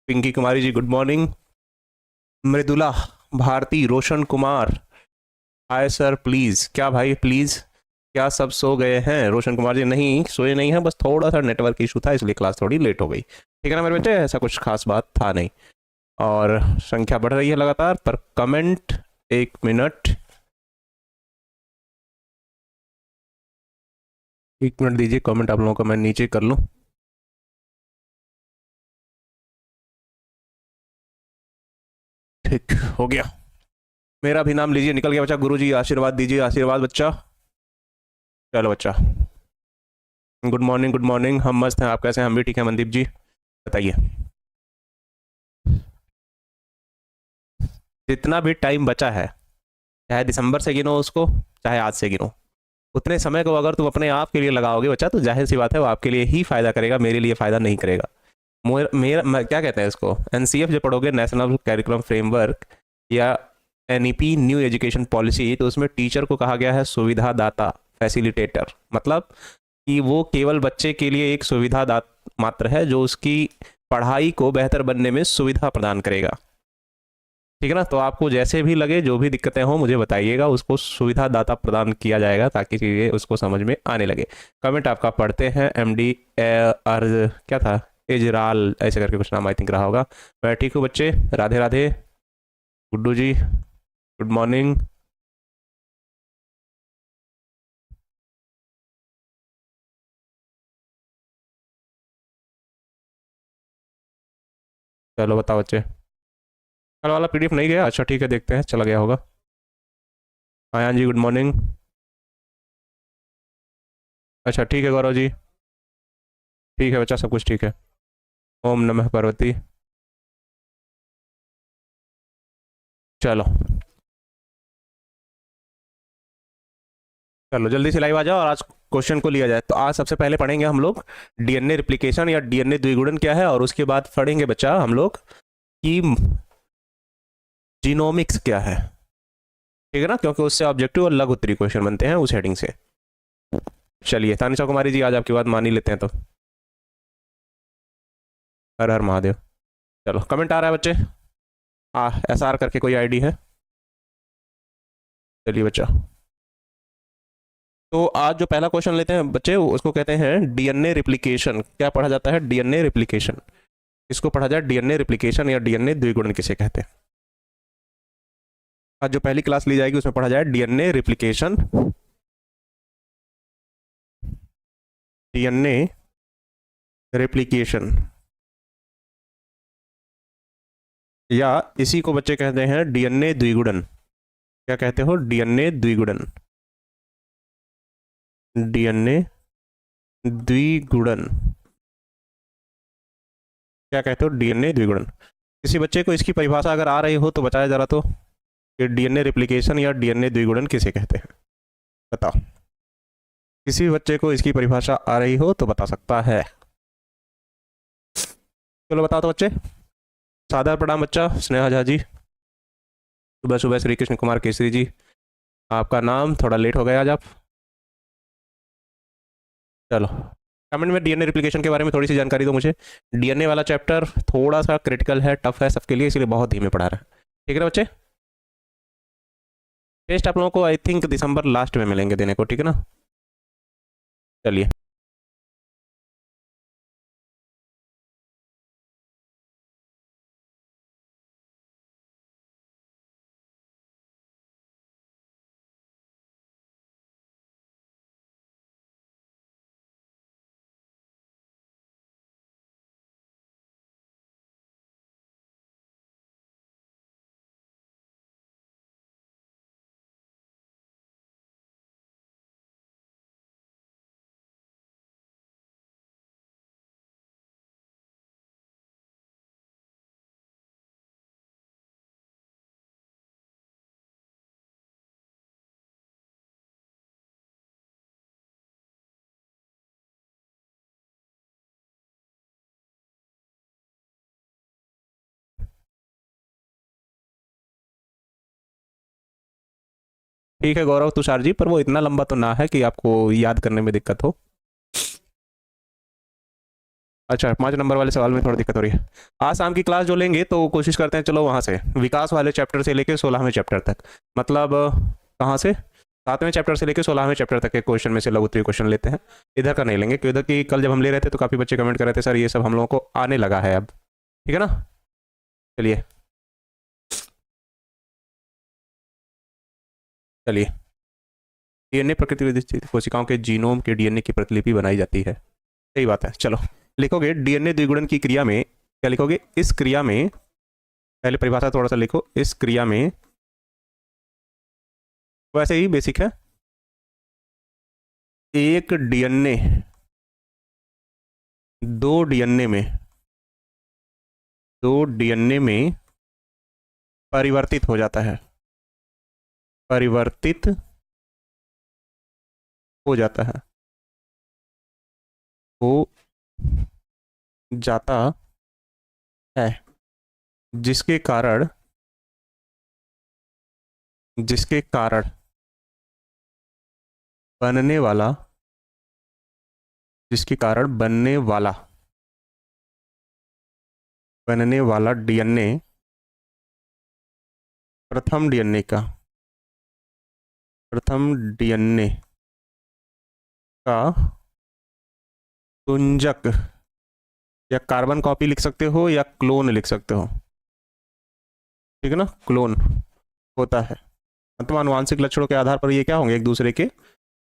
Pinky Kumari ji good morning. Mridula Bharti, Roshan Kumar, hi sir please. क्या भाई please, क्या सब सो गए हैं? रोशन कुमार जी नहीं सोए नहीं हैं, बस थोड़ा सा नेटवर्क इशू था इसलिए क्लास थोड़ी लेट हो गई। ठीक है ना मेरे बच्चे, ऐसा कुछ खास बात था नहीं। और संख्या बढ़ रही है लगातार, पर कमेंट, एक मिनट, एक मिनट दीजिए, कमेंट आप लोगों का मैं नीचे कर लूँ। ठीक हो गया। मेरा भी नाम लीजिए, निकल गया बच्चा। गुरु जी आशीर्वाद दीजिए, आशीर्वाद बच्चा। चलो बच्चा, गुड मॉर्निंग गुड मॉर्निंग। हम मस्त हैं, आप कैसे हैं? हम भी ठीक हैं। मनदीप जी बताइए। जितना भी टाइम बचा है, चाहे दिसंबर से गिनो उसको, चाहे आज से गिनो, उतने समय को अगर तुम अपने आप के लिए लगाओगे बच्चा, तो जाहिर सी बात है वो आपके लिए ही फायदा करेगा, मेरे लिए फायदा नहीं करेगा। क्या कहते हैं इसको, एनसीएफ जो पढ़ोगे, नेशनल कैरिकुलम फ्रेमवर्क, या एनईपी न्यू एजुकेशन पॉलिसी, तो उसमें टीचर को कहा गया है सुविधादाता, फैसिलिटेटर। मतलब कि वो केवल बच्चे के लिए एक सुविधा मात्र है, जो उसकी पढ़ाई को बेहतर बनने में सुविधा प्रदान करेगा। ठीक है ना? तो आपको जैसे भी लगे, जो भी दिक्कतें हो मुझे बताइएगा, उसको सुविधा दाता प्रदान किया जाएगा ताकि चीज़ें उसको समझ में आने लगे। कमेंट आपका पढ़ते हैं। एम डी अर्ज क्या था, इजराल ऐसे करके कुछ नाम आई थिंक रहा होगा। मैं ठीक हूँ बच्चे, राधे राधे। गुड्डू जी गुड मॉर्निंग। चलो बताओ बच्चे, कल वाला पीडीएफ नहीं गया? अच्छा ठीक है, देखते हैं, चला गया होगा। आयान जी गुड मॉर्निंग। अच्छा ठीक है गौरव जी, ठीक है बच्चा, सब कुछ ठीक है। ओम नमः पार्वती। चलो चलो जल्दी से लाइव आ जाओ और आज क्वेश्चन को लिया जाए। तो आज सबसे पहले पढ़ेंगे हम लोग डीएनए रिप्लिकेशन या डीएनए द्विगुणन क्या है, और उसके बाद पढ़ेंगे बच्चा हम लोग कि जीनोमिक्स क्या है। ठीक है ना, क्योंकि उससे ऑब्जेक्टिव और लघु उत्तरीय क्वेश्चन बनते हैं उस हेडिंग से। चलिए तानिशा कुमारी जी, आज आपकी बात मान ही लेते हैं तो। हर हर महादेव। चलो कमेंट आ रहा है बच्चे। एस आर करके कोई आईडी है? चलिए बच्चा, तो आज जो पहला क्वेश्चन लेते हैं बच्चे, उसको कहते हैं डीएनए रिप्लिकेशन। क्या पढ़ा जाता है? DNA replication. इसको पढ़ा जाए डीएनए रिप्लिकेशन या डीएनए द्विगुणन किसे कहते हैं। आज जो पहली क्लास ली जाएगी उसमें पढ़ा जाए डीएनए रिप्लिकेशन, डीएनए रिप्लिकेशन, या इसी को बच्चे कहते हैं डीएनए द्विगुणन। क्या कहते हो? डीएनए द्विगुणन, डीएनए द्विगुणन। क्या कहते हो? डीएनए द्विगुणन। किसी बच्चे को इसकी परिभाषा अगर आ रही हो तो बताया जरा तो, कि डीएनए रिप्लिकेशन या डीएनए द्विगुणन किसे कहते हैं। बताओ, किसी बच्चे को इसकी परिभाषा आ रही हो तो बता सकता है। चलो बताओ तो बच्चे। सादर प्रणाम बच्चा, स्नेहा झा जी। सुबह सुबह श्री कृष्ण कुमार केसरी जी, आपका नाम थोड़ा लेट हो गया आज आप। चलो कमेंट में डीएनए रिप्लिकेशन के बारे में थोड़ी सी जानकारी दो मुझे। डीएनए वाला चैप्टर थोड़ा सा क्रिटिकल है, टफ है सबके लिए, इसलिए बहुत धीमे पढ़ा रहा है। ठीक है ना बच्चे? टेस्ट आप लोगों को आई थिंक दिसंबर लास्ट में मिलेंगे देने को, ठीक है ना? चलिए, ठीक है गौरव तुषार जी, पर वो इतना लंबा तो ना है कि आपको याद करने में दिक्कत हो। अच्छा 5 नंबर वाले सवाल में थोड़ा दिक्कत हो रही है। आज शाम की क्लास जो लेंगे तो कोशिश करते हैं, चलो वहाँ से विकास वाले चैप्टर से लेके 16वें चैप्टर तक, मतलब कहाँ से 7वें चैप्टर से लेके 16वें चैप्टर तक के क्वेश्चन में से लघु उत्तरीय क्वेश्चन लेते हैं। इधर का नहीं लेंगे, क्योंकि इधर की कल जब हम ले रहे थे तो काफ़ी बच्चे कमेंट कर रहे थे सर ये सब हम लोगों को आने लगा है अब, ठीक है ना। चलिए चलिए, डीएनए प्रकृति कोशिकाओं के जीनोम के डीएनए की प्रतिलिपि बनाई जाती है, सही बात है। चलो लिखोगे डीएनए द्विगुणन की क्रिया में, क्या लिखोगे, इस क्रिया में, पहले परिभाषा थोड़ा सा लिखो, इस क्रिया में, वैसे ही बेसिक है, एक डीएनए दो डीएनए में, दो डीएनए में परिवर्तित हो जाता है, परिवर्तित हो जाता है, हो जाता है, जिसके कारण, जिसके कारण बनने वाला, जिसके कारण बनने वाला, बनने वाला डीएनए प्रथम डीएनए का, प्रथम डीएनए का तुंजक या कार्बन कॉपी लिख सकते हो या क्लोन लिख सकते हो, ठीक है ना, क्लोन होता है। मतलब आनुवांशिक लक्षणों के आधार पर ये क्या होंगे, एक दूसरे के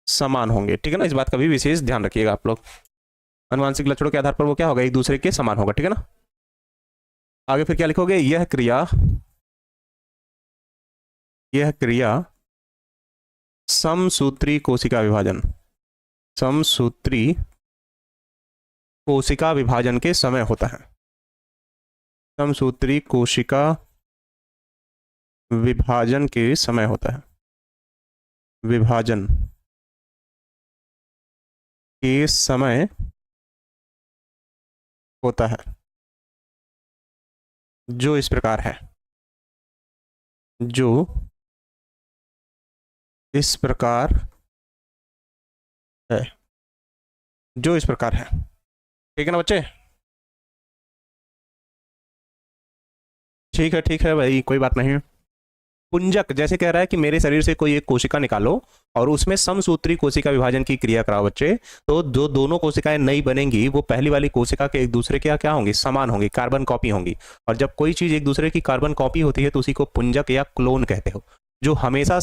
समान होंगे, ठीक है ना, इस बात का भी विशेष ध्यान रखिएगा आप लोग। आनुवांशिक लक्षणों के आधार पर वो क्या होगा, एक दूसरे के समान होगा, ठीक है ना। आगे फिर क्या लिखोगे, यह क्रिया, यह क्रिया समसूत्री कोशिका विभाजन, समसूत्री कोशिका विभाजन के समय होता है, समसूत्री कोशिका विभाजन के समय होता है, विभाजन के समय होता है, जो इस प्रकार है, जो इस प्रकार है, जो इस प्रकार है, ठीक है ना बच्चे। ठीक है भाई, कोई बात नहीं। पुंजक जैसे कह रहा है कि मेरे शरीर से कोई एक कोशिका निकालो और उसमें समसूत्री कोशिका विभाजन की क्रिया कराओ बच्चे, तो जो दोनों कोशिकाएं नई बनेंगी वो पहली वाली कोशिका के एक दूसरे के क्या होंगी, समान होंगी, कार्बन कॉपी होंगी। और जब कोई चीज एक दूसरे की कार्बन कॉपी होती है तो उसी को पुंजक या क्लोन कहते हो, जो हमेशा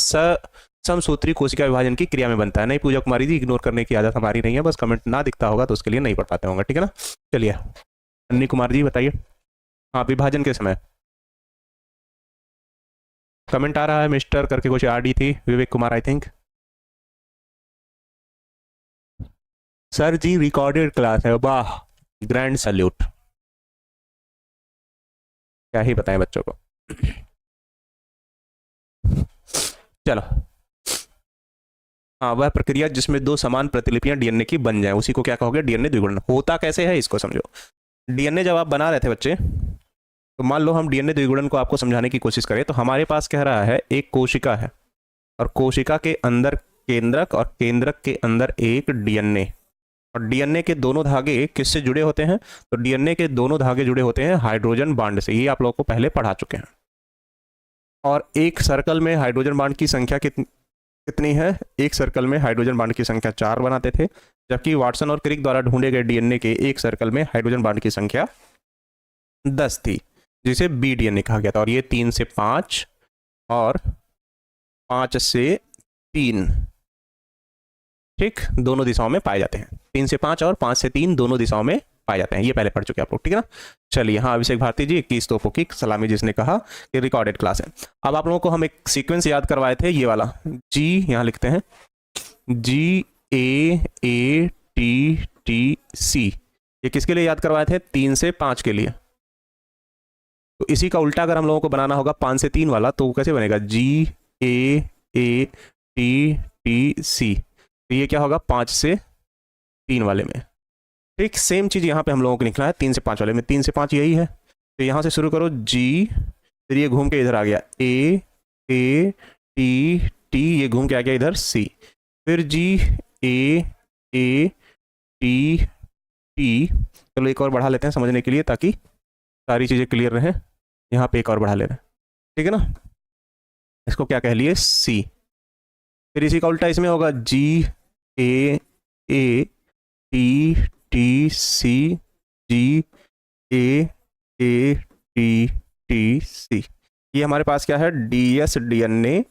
समसूत्री कोशिका विभाजन की क्रिया में बनता है। नहीं पूजा कुमारी जी, इग्नोर करने की आदत हमारी नहीं है, बस कमेंट ना दिखता होगा तो उसके लिए नहीं पढ़ पाते होंगे, ठीक है ना। चलिए अन्नी कुमार जी बताइए, हाँ विभाजन के समय कमेंट आ रहा है मिस्टर करके कुछ आर डी थी, Vivek Kumar I think. Sir ji recorded class है, वाह ग्रैंड सैल्यूट, क्या ही बताएं बच्चों को। चलो हाँ, वह प्रक्रिया जिसमें दो समान प्रतिलिपियां डीएनए की बन जाएं उसी को क्या कहोगे, डीएनए द्विगुणन। होता कैसे है इसको समझो। डीएनए जब आप बना रहे थे बच्चे, तो मान लो हम डीएनए द्विगुणन को आपको समझाने की कोशिश करें, तो हमारे पास कह रहा है एक कोशिका है और कोशिका के अंदर केंद्रक और केंद्रक के अंदर एक डीएनए, और डीएनए के दोनों धागे किससे जुड़े होते हैं, तो डीएनए के दोनों धागे जुड़े होते हैं हाइड्रोजन बांड से, ये आप लोगों को पहले पढ़ा चुके हैं। और एक सर्कल में हाइड्रोजन बांड की संख्या कितनी है, एक सर्कल में हाइड्रोजन बांड की संख्या 4 बनाते थे, जबकि वाटसन और क्रिक द्वारा ढूंढे गए डीएनए के एक सर्कल में हाइड्रोजन बांड की संख्या 10 थी, जिसे बी डीएनए कहा गया था। और ये 3 से 5 और 5 से 3, ठीक, दोनों दिशाओं में पाए जाते हैं। 3 से 5 और 5 से 3 दोनों दिशाओं में पाए जाते हैं, ये पहले पढ़ चुके आप लोग, ठीक है ना। चलिए हाँ अभिषेक भारती जी 21 तोपों की सलामी जिसने कहा कि रिकॉर्डेड क्लास है। अब आप लोगों को हम एक सीक्वेंस याद करवाए थे, ये वाला जी, यहाँ लिखते हैं GAATTC, ये किसके लिए याद करवाए थे, 3 से 5 के लिए। तो इसी का उल्टा अगर हम लोगों को बनाना होगा 5 से 3 वाला, तो कैसे बनेगा, GAATTC, तो ये क्या होगा 5 से 3 वाले में। ठीक सेम चीज यहाँ पे हम लोगों को लिखना है 3 से 5 वाले में। 3 से 5 यही है, तो यहाँ से शुरू करो जी, फिर ये घूम के इधर आ गया AATT, ये घूम के आ गया इधर C, फिर GAATTC, टी, चलो एक और बढ़ा लेते हैं समझने के लिए ताकि सारी चीज़ें क्लियर रहें। यहाँ पे एक और बढ़ा ले रहे हैं, ठीक है ना। इसको क्या कह लिए, सी। फिर इसी का उल्टा इसमें होगा G A T T C, G A T T C. ये हमारे पास क्या है, डीएस डीएनए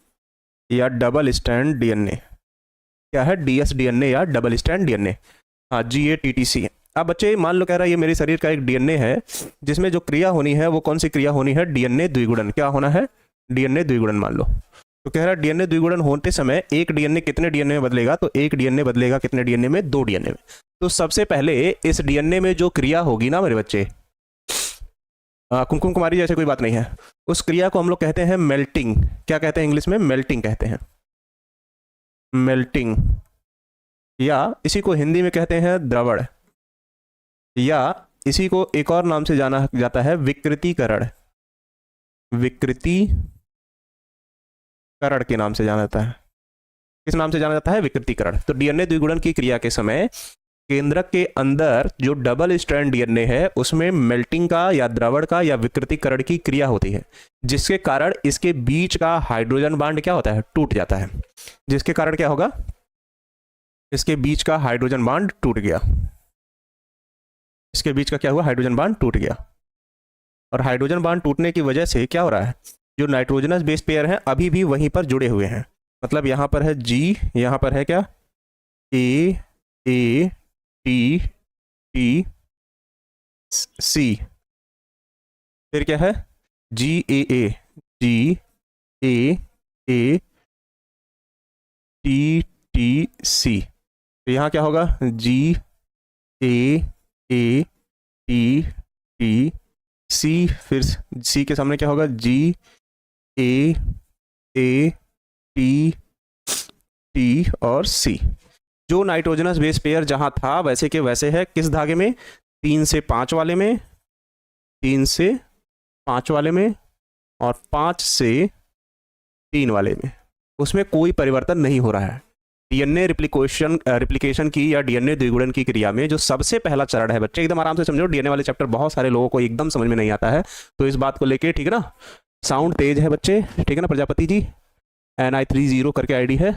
या डबल स्ट्रैंड डीएनए। क्या है, डीएस डीएनए या डबल स्ट्रैंड डीएनए। हाँ, G A T T C. अब बच्चे मान लो कह रहा है ये मेरे शरीर का एक डीएनए है, जिसमें जो क्रिया होनी है वो कौन सी क्रिया होनी है, डीएनए द्विगुणन। क्या होना है, डीएनए द्विगुणन मान लो। तो कह रहा है डीएनए द्विगुणन होते समय एक डीएनए कितने डीएनए में बदलेगा, तो एक डीएनए बदलेगा कितने डीएनए में, 2 डीएनए में। तो सबसे पहले इस डीएनए में जो क्रिया होगी ना मेरे बच्चे, कुमकुम कुमारी जैसे कोई बात नहीं है, उस क्रिया को हम लोग कहते हैं मेल्टिंग। क्या कहते हैं इंग्लिश में, मेल्टिंग कहते हैं, मेल्टिंग। या इसी को हिंदी में कहते हैं द्रवण, या इसी को एक और नाम से जाना जाता है विकृतीकरण। विकृतीकरण के नाम से जाना जाता है। किस नाम से जाना जाता है, विकृतीकरण। तो डीएनए द्विगुणन की क्रिया के समय केंद्रक के अंदर जो डबल स्ट्रैंड डीएनए है उसमें मेल्टिंग का या द्रवण का या विकृतीकरण की क्रिया होती है, जिसके कारण इसके बीच का हाइड्रोजन बांड क्या होता है, टूट जाता है। जिसके कारण क्या होगा, इसके बीच का हाइड्रोजन बांड टूट गया। इसके बीच का क्या हुआ, हाइड्रोजन बांड टूट गया। और हाइड्रोजन बांड टूटने की वजह से क्या हो रहा है, जो नाइट्रोजनस बेस पेयर हैं अभी भी वहीं पर जुड़े हुए हैं। मतलब यहाँ पर है जी, यहाँ पर है क्या, ए टी टी सी, फिर क्या है जी ए टी टी सी। तो यहाँ क्या होगा, जी ए टी टी सी, फिर सी के सामने क्या होगा, जी ए टी टी और सी। जो नाइट्रोजनस बेस पेयर जहां था वैसे के वैसे है, किस धागे में, 3 से 5 वाले में, 3 से 5 वाले में और 5 से 3 वाले में, उसमें कोई परिवर्तन नहीं हो रहा है। डीएनए रिप्लिकेशन की या डीएनए द्विगुणन की क्रिया में जो सबसे पहला चरण है बच्चे, एकदम आराम से समझो, डीएनए वाले चैप्टर बहुत सारे लोगों को एकदम समझ में नहीं आता है, तो इस बात को लेके, ठीक है ना। साउंड तेज है बच्चे, ठीक है ना। प्रजापति जी NI30 करके आईडी है।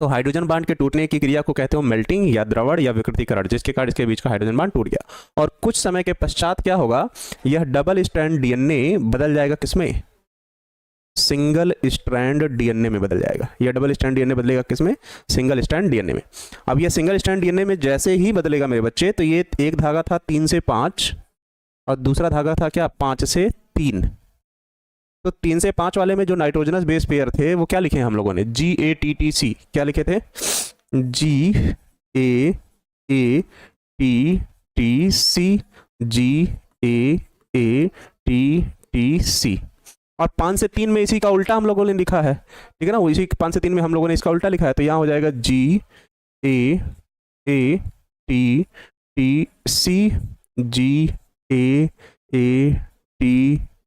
तो हाइड्रोजन बांड के टूटने की क्रिया को कहते हो मेल्टिंग या द्रवण या विकृतीकरण, जिसके कारण इसके बीच का हाइड्रोजन बांड टूट गया। और कुछ समय के पश्चात क्या होगा, यह डबल स्ट्रैंड डीएनए बदल जाएगा किसमें, सिंगल स्ट्रैंड डीएनए में बदल जाएगा। यह डबल स्ट्रैंड डीएनए बदलेगा किसमें, सिंगल स्ट्रैंड डीएनए में। अब यह सिंगल स्ट्रैंड डीएनए में जैसे ही बदलेगा मेरे बच्चे, तो ये एक धागा था 3 से 5 और दूसरा धागा था क्या, 5 से 3। तो 3 से 5 वाले में जो नाइट्रोजनस बेस पेयर थे वो क्या लिखे हैं हम लोगों ने, GATTC। क्या लिखे थे, GATTC, GATTC। और 5 से 3 में इसी का उल्टा हम लोगों ने लिखा है, ठीक है ना। वो इसी 5 से 3 में हम लोगों ने इसका उल्टा लिखा है, तो यहाँ हो जाएगा GATTC,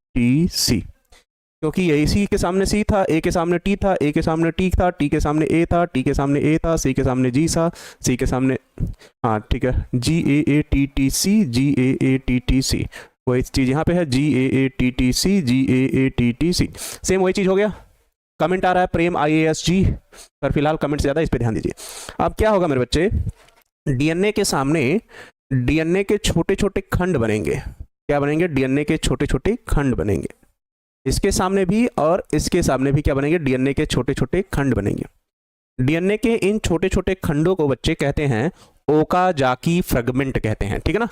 GATTC। क्योंकि ये इसी के सामने सी था, ए के सामने टी था, ए के सामने टी था, टी के सामने ए था, टी के सामने ए था, सी के सामने जी था, सी के सामने, हाँ ठीक है, GAATTC, GAATTC। वही चीज़ यहाँ पे है, GAATTC, GAATTC। सेम वही चीज़ हो गया। कमेंट आ रहा है प्रेम IAS जी, पर फिलहाल कमेंट ज़्यादा, इस पर ध्यान दीजिए। अब क्या होगा मेरे बच्चे, डीएनए के सामने डीएनए के छोटे छोटे खंड बनेंगे। क्या बनेंगे, डीएनए के छोटे छोटे खंड बनेंगे। इसके सामने भी और इसके सामने भी क्या बनेंगे, डीएनए के छोटे छोटे खंड बनेंगे। डीएनए के इन छोटे छोटे खंडों को बच्चे कहते हैं ओकाजाकी फ्रेगमेंट कहते हैं, ठीक है ना।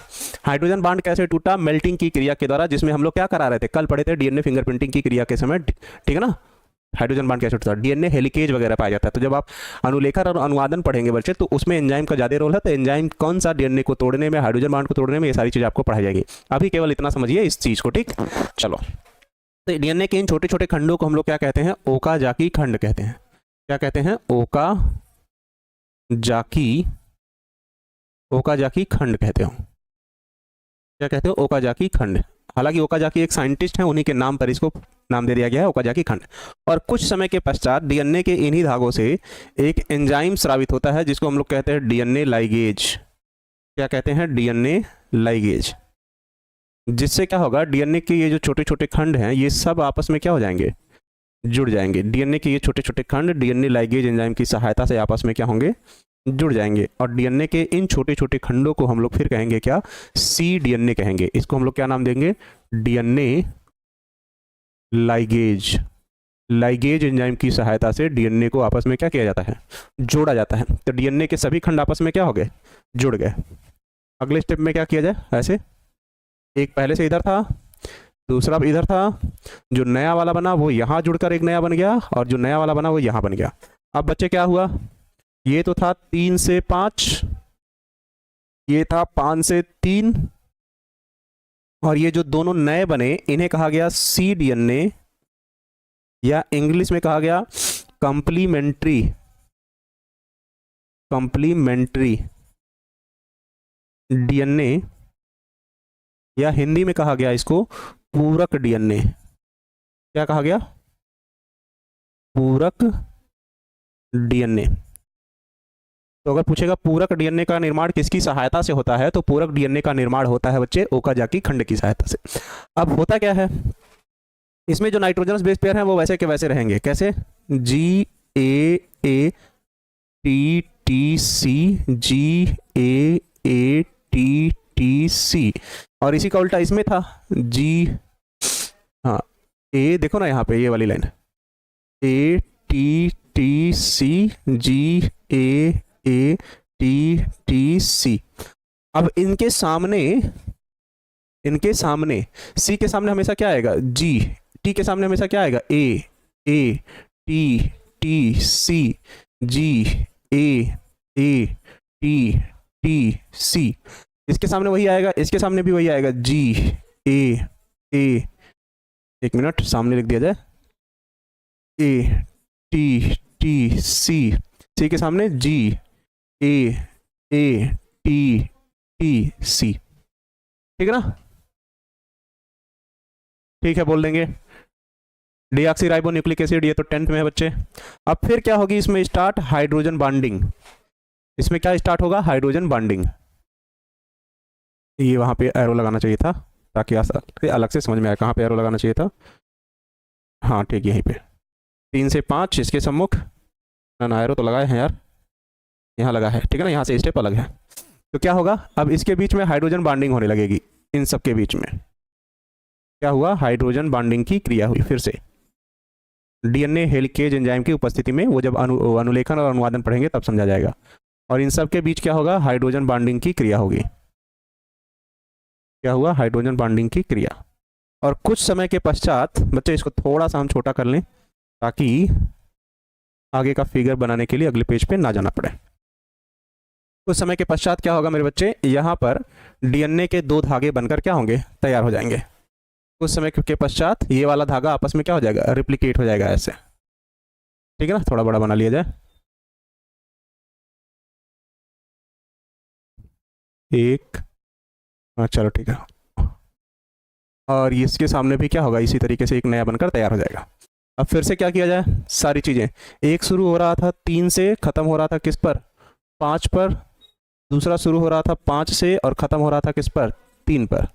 हाइड्रोजन बांड कैसे टूटा, मेल्टिंग की क्रिया के द्वारा, जिसमें हम लोग क्या करा रहे थे, कल पढ़े थे डीएनए फिंगरप्रिंटिंग की क्रिया के समय, ठीक है ना। हाइड्रोजन बांड कैसे टूटता है, डीएनए हेलिकेज वगैरह पाया जाता है। तो जब आप अनुलेखन और अनुवादन पढ़ेंगे बच्चे, तो उसमें एंजाइम का ज्यादा रोल है। तो एंजाइम कौन सा डीएनए को तोड़ने में, हाइड्रोजन बांड को तोड़ने में, ये सारी चीज आपको पढ़ाई जाएगी। अभी केवल इतना समझिए इस चीज को, ठीक। चलो, तो डीएनए के इन छोटे छोटे खंडों को हम लोग क्या कहते हैं, ओकाजाकी खंड कहते हैं। क्या कहते हैं, ओकाजाकी खंड कहते हो। क्या कहते हो, ओकाजाकी खंड। हालांकि ओकाजाकी एक साइंटिस्ट हैं, उन्हीं के नाम पर इसको नाम दे दिया गया है, ओकाजाकी खंड। और कुछ समय के पश्चात डीएनए के इन्हीं धागों से एक एंजाइम स्रावित होता है, जिसको हम लोग कहते हैं डीएनए लाइगेज। क्या कहते हैं, डीएनए लाइगेज। जिससे क्या होगा, डीएनए के ये जो छोटे छोटे खंड हैं ये सब आपस में क्या हो जाएंगे, जुड़ जाएंगे। डीएनए के ये छोटे छोटे खंड डीएनए लाइगेज एंजाइम की सहायता से आपस में क्या होंगे, जुड़ जाएंगे। और डीएनए के इन छोटे छोटे खंडों को हम लोग फिर कहेंगे क्या, सी डीएनए कहेंगे। इसको हम लोग क्या नाम देंगे, डीएनए लाइगेज। लाइगेज एंजाइम की सहायता से डीएनए को आपस में क्या किया जाता है, जोड़ा जाता है। तो डीएनए के सभी खंड आपस में क्या हो गए, जुड़ गए। अगले स्टेप में क्या किया जाए, ऐसे एक पहले से इधर था, दूसरा इधर था, जो नया वाला बना वो यहाँ जुड़कर एक नया बन गया, और जो नया वाला बना वो यहाँ बन गया। अब बच्चे क्या हुआ, ये तो था 3 से 5, ये था 5 से 3, और ये जो दोनों नए बने इन्हें कहा गया सी डीएनए, या इंग्लिश में कहा गया कंप्लीमेंट्री डीएनए, या हिंदी में कहा गया इसको पूरक डीएनए। क्या कहा गया, पूरक डीएनए। तो अगर पूछेगा पूरक डीएनए का निर्माण किसकी सहायता से होता है, तो पूरक डीएनए का निर्माण होता है बच्चे ओकाजाकी खंड की सहायता से। अब होता क्या है, इसमें जो नाइट्रोजनस बेस पेयर हैं वो वैसे के वैसे रहेंगे। कैसे, G A T T C, G A T T C, और इसी का उल्टा इसमें था जी, हाँ ए देखो ना यहाँ पे ये वाली line, A T T C, G A T T C. अब इनके सामने सी के सामने हमेशा क्या आएगा, जी। टी के सामने हमेशा क्या आएगा, A T T C, G A T T C. इसके सामने वही आएगा, इसके सामने भी वही आएगा, जी ए एक मिनट सामने लिख दिया जाए, ए टी टी सी। सी के सामने जी ए टी टी सी। ठीक है ना, ठीक है बोल देंगे। डीऑक्सीराइबोन्यूक्लिक एसिड ये तो 10th में है बच्चे। अब फिर क्या होगी इसमें स्टार्ट, हाइड्रोजन बॉन्डिंग। इसमें क्या स्टार्ट होगा, हाइड्रोजन बॉन्डिंग। ये वहां पे एरो लगाना चाहिए था ताकि अलग से समझ में आए कहाँ पे एरो लगाना चाहिए था। हाँ ठीक, यहीं पे 3 से 5 इसके सम्मुख, ना एरो तो लगाए हैं यार, यहाँ लगा है, ठीक है ना, यहाँ से स्टेप अलग है। तो क्या होगा, अब इसके बीच में हाइड्रोजन बॉन्डिंग होने लगेगी। इन सब के बीच में क्या हुआ, हाइड्रोजन बॉन्डिंग की क्रिया हुई। फिर से डीएनए हेलिकेज एंजाइम की उपस्थिति में, वो जब अनुलेखन और अनुवादन पढ़ेंगे तब समझा जाएगा। और इन सब के बीच क्या होगा, हाइड्रोजन बॉन्डिंग की क्रिया होगी। क्या हुआ, हाइड्रोजन बॉन्डिंग की क्रिया। और कुछ समय के पश्चात बच्चे, इसको थोड़ा सा हम छोटा कर लें ताकि आगे का फिगर बनाने के लिए अगले पेज पे ना जाना पड़े। कुछ समय के पश्चात क्या होगा मेरे बच्चे, यहाँ पर डीएनए के 2 धागे बनकर क्या होंगे, तैयार हो जाएंगे। कुछ समय के पश्चात ये वाला धागा आपस में क्या हो जाएगा, रिप्लिकेट हो जाएगा ऐसे। ठीक है ना, थोड़ा बड़ा बना लिया जाए, एक, चलो ठीक है। और इसके सामने भी क्या होगा, इसी तरीके से एक नया बनकर तैयार हो जाएगा। अब फिर से क्या किया जाए, सारी चीज़ें, एक शुरू हो रहा था 3 से, ख़त्म हो रहा था किस पर, 5 पर। दूसरा शुरू हो रहा था 5 से और ख़त्म हो रहा था किस पर, 3 पर।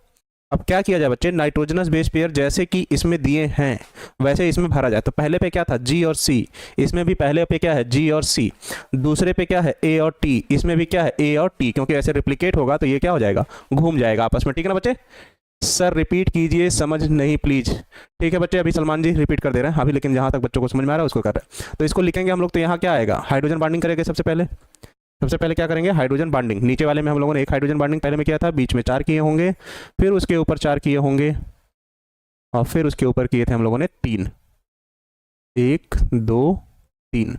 अब क्या किया जाए बच्चे, नाइट्रोजनस बेस पेयर जैसे कि इसमें दिए हैं वैसे इसमें भरा जाए। तो पहले पे क्या था, जी और सी, इसमें भी पहले पे क्या है, जी और सी। दूसरे पे क्या है, ए और टी, इसमें भी क्या है, ए और टी, क्योंकि ऐसे रिप्लिकेट होगा तो ये क्या हो जाएगा, घूम जाएगा आपस में। ठीक है ना बच्चे, सर रिपीट कीजिए, समझ नहीं प्लीज। ठीक है बच्चे, अभी सलमान जी रिपीट कर दे रहे हैं अभी, लेकिन जहाँ तक बच्चों को समझ में आ रहा है उसको कर रहे हैं। तो इसको लिखेंगे हम लोग, तो यहाँ क्या आएगा, हाइड्रोजन बॉन्डिंग करेंगे सबसे पहले क्या करेंगे, हाइड्रोजन बॉन्डिंग। नीचे वाले में हम लोगों ने एक हाइड्रोजन बॉन्डिंग पहले में किया था, बीच में 4 किए होंगे, फिर उसके ऊपर 4 किए होंगे, और फिर उसके ऊपर किए थे हम लोगों ने 3, 1 2 3,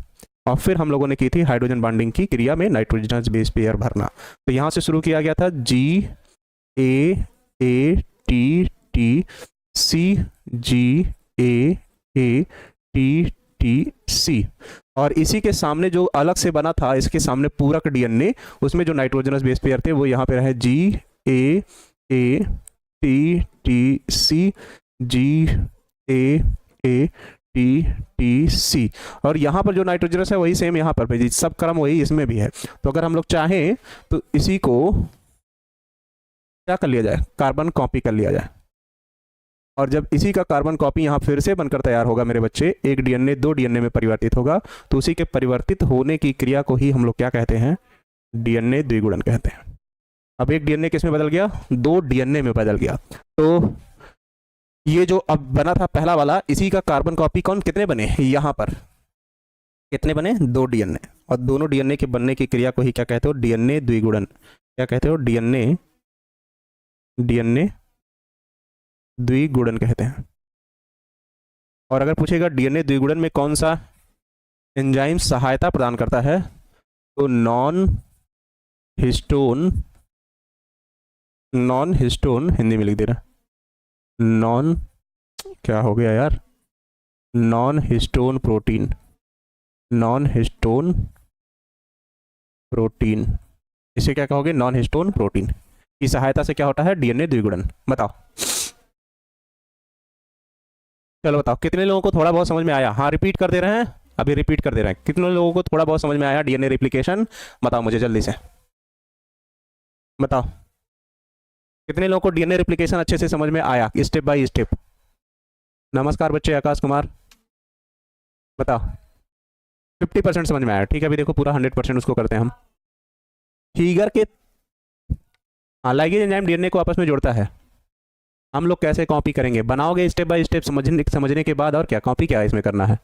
और फिर हम लोगों ने की थी हाइड्रोजन बॉन्डिंग की क्रिया में नाइट्रोजनस बेस पेयर भरना। तो यहाँ से शुरू किया गया था, G A T T C, G A T T C. और इसी के सामने जो अलग से बना था, इसके सामने पूरक डीएनए, उसमें जो नाइट्रोजनस बेस पेयर थे वो यहाँ पे रहे, G A T T C, G A T T C. और यहाँ पर जो नाइट्रोजनस है वही सेम यहाँ पर भी, सब क्रम वही इसमें भी है। तो अगर हम लोग चाहें तो इसी को क्या कर लिया जाए, कार्बन कॉपी कर लिया जाए। और जब इसी का कार्बन कॉपी यहाँ फिर से बनकर तैयार होगा मेरे बच्चे, एक डीएनए 2 डीएनए में परिवर्तित होगा, तो उसी के परिवर्तित होने की क्रिया को ही हम लोग क्या कहते हैं, डीएनए द्विगुणन कहते हैं। अब एक डीएनए किस में बदल गया, 2 डीएनए में बदल गया। तो ये जो अब बना था पहला वाला, इसी का कार्बन कॉपी कौन कितने बने, यहाँ पर कितने बने, 2 डीएनए, और दोनों डीएनए के बनने की क्रिया को ही क्या कहते हो, डीएनए द्विगुणन। क्या कहते हो, डीएनए द्विगुणन कहते हैं। और अगर पूछेगा डीएनए द्विगुणन में कौन सा एंजाइम सहायता प्रदान करता है, तो नॉन हिस्टोन हिंदी में लिख दे रहा, नॉन, क्या हो गया यार, नॉन हिस्टोन प्रोटीन, इसे क्या कहोगे, नॉन हिस्टोन प्रोटीन की सहायता से क्या होता है, डीएनए द्विगुणन। बताओ, चलो बताओ कितने लोगों को थोड़ा बहुत समझ में आया। हाँ रिपीट कर दे रहे हैं, अभी रिपीट कर दे रहे हैं, कितने लोगों को थोड़ा बहुत समझ में आया डीएनए रिप्लिकेशन, बताओ मुझे जल्दी से बताओ, कितने लोगों को डीएनए रिप्लिकेशन अच्छे से समझ में आया, स्टेप बाय स्टेप। नमस्कार बच्चे, आकाश कुमार, बताओ। 50% समझ में आया, ठीक है। अभी देखो पूरा 100% उसको करते हैं हम। फिगर के, हाँ, लाइगेज एंजाइम डीएनए को आपस में जोड़ता है। हम लोग कैसे कॉपी करेंगे, बनाओगे स्टेप बाय स्टेप समझने के बाद, और क्या कॉपी क्या है इसमें करना है।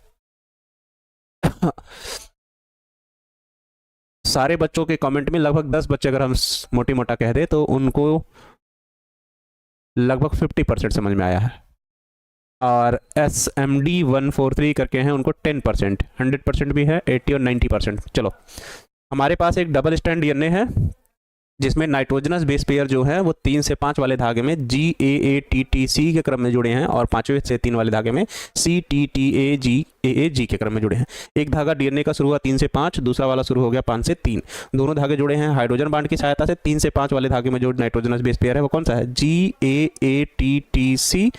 सारे बच्चों के कमेंट में लगभग 10 बच्चे अगर हम मोटी मोटा कह दे तो उनको लगभग 50% समझ में आया है, और SMD 143 करके हैं उनको 10%, 100% भी है, 80 और 90%। चलो, हमारे पास एक डबल स्ट्रैंड डीएनए है जिसमें नाइट्रोजनस बेस पेयर जो है वो 3 से 5 वाले धागे में GAATTC के क्रम में जुड़े हैं, और 5वें से 3 वाले धागे में CTTAGAAG के क्रम में जुड़े हैं। एक धागा डीएनए का शुरू हुआ 3 से 5, दूसरा वाला शुरू हो गया 5 से 3। दोनों धागे जुड़े हैं हाइड्रोजन बांड की सहायता से। 3 से 5 वाले धागे में जो नाइट्रोजनस बेस पेयर है वो कौन सा है, GAATTC,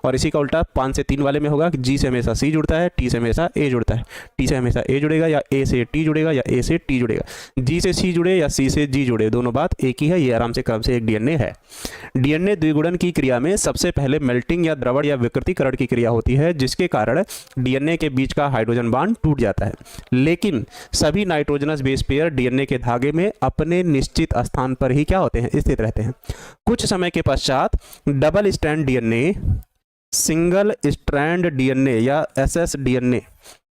और इसी का उल्टा 5 से 3 वाले में होगा कि G से हमेशा C जुड़ता है, T से हमेशा A जुड़ता है, T से हमेशा A जुड़ेगा, या A से T जुड़ेगा, या A से T जुड़ेगा। G से C जुड़े या C से G जुड़े, दोनों बात एक ही है। ये आराम से क्रम से एक डीएनए है। डीएनए द्विगुणन की क्रिया में सबसे पहले मेल्टिंग या द्रवण या विकृतीकरण की क्रिया होती है, जिसके कारण डीएनए के बीच का हाइड्रोजन बांड टूट जाता है। लेकिन सभी नाइट्रोजनस बेस पेयर डीएनए के धागे में अपने निश्चित स्थान पर ही क्या होते हैं, स्थित रहते हैं। कुछ समय के पश्चात double strand DNA single strand DNA या SSDNA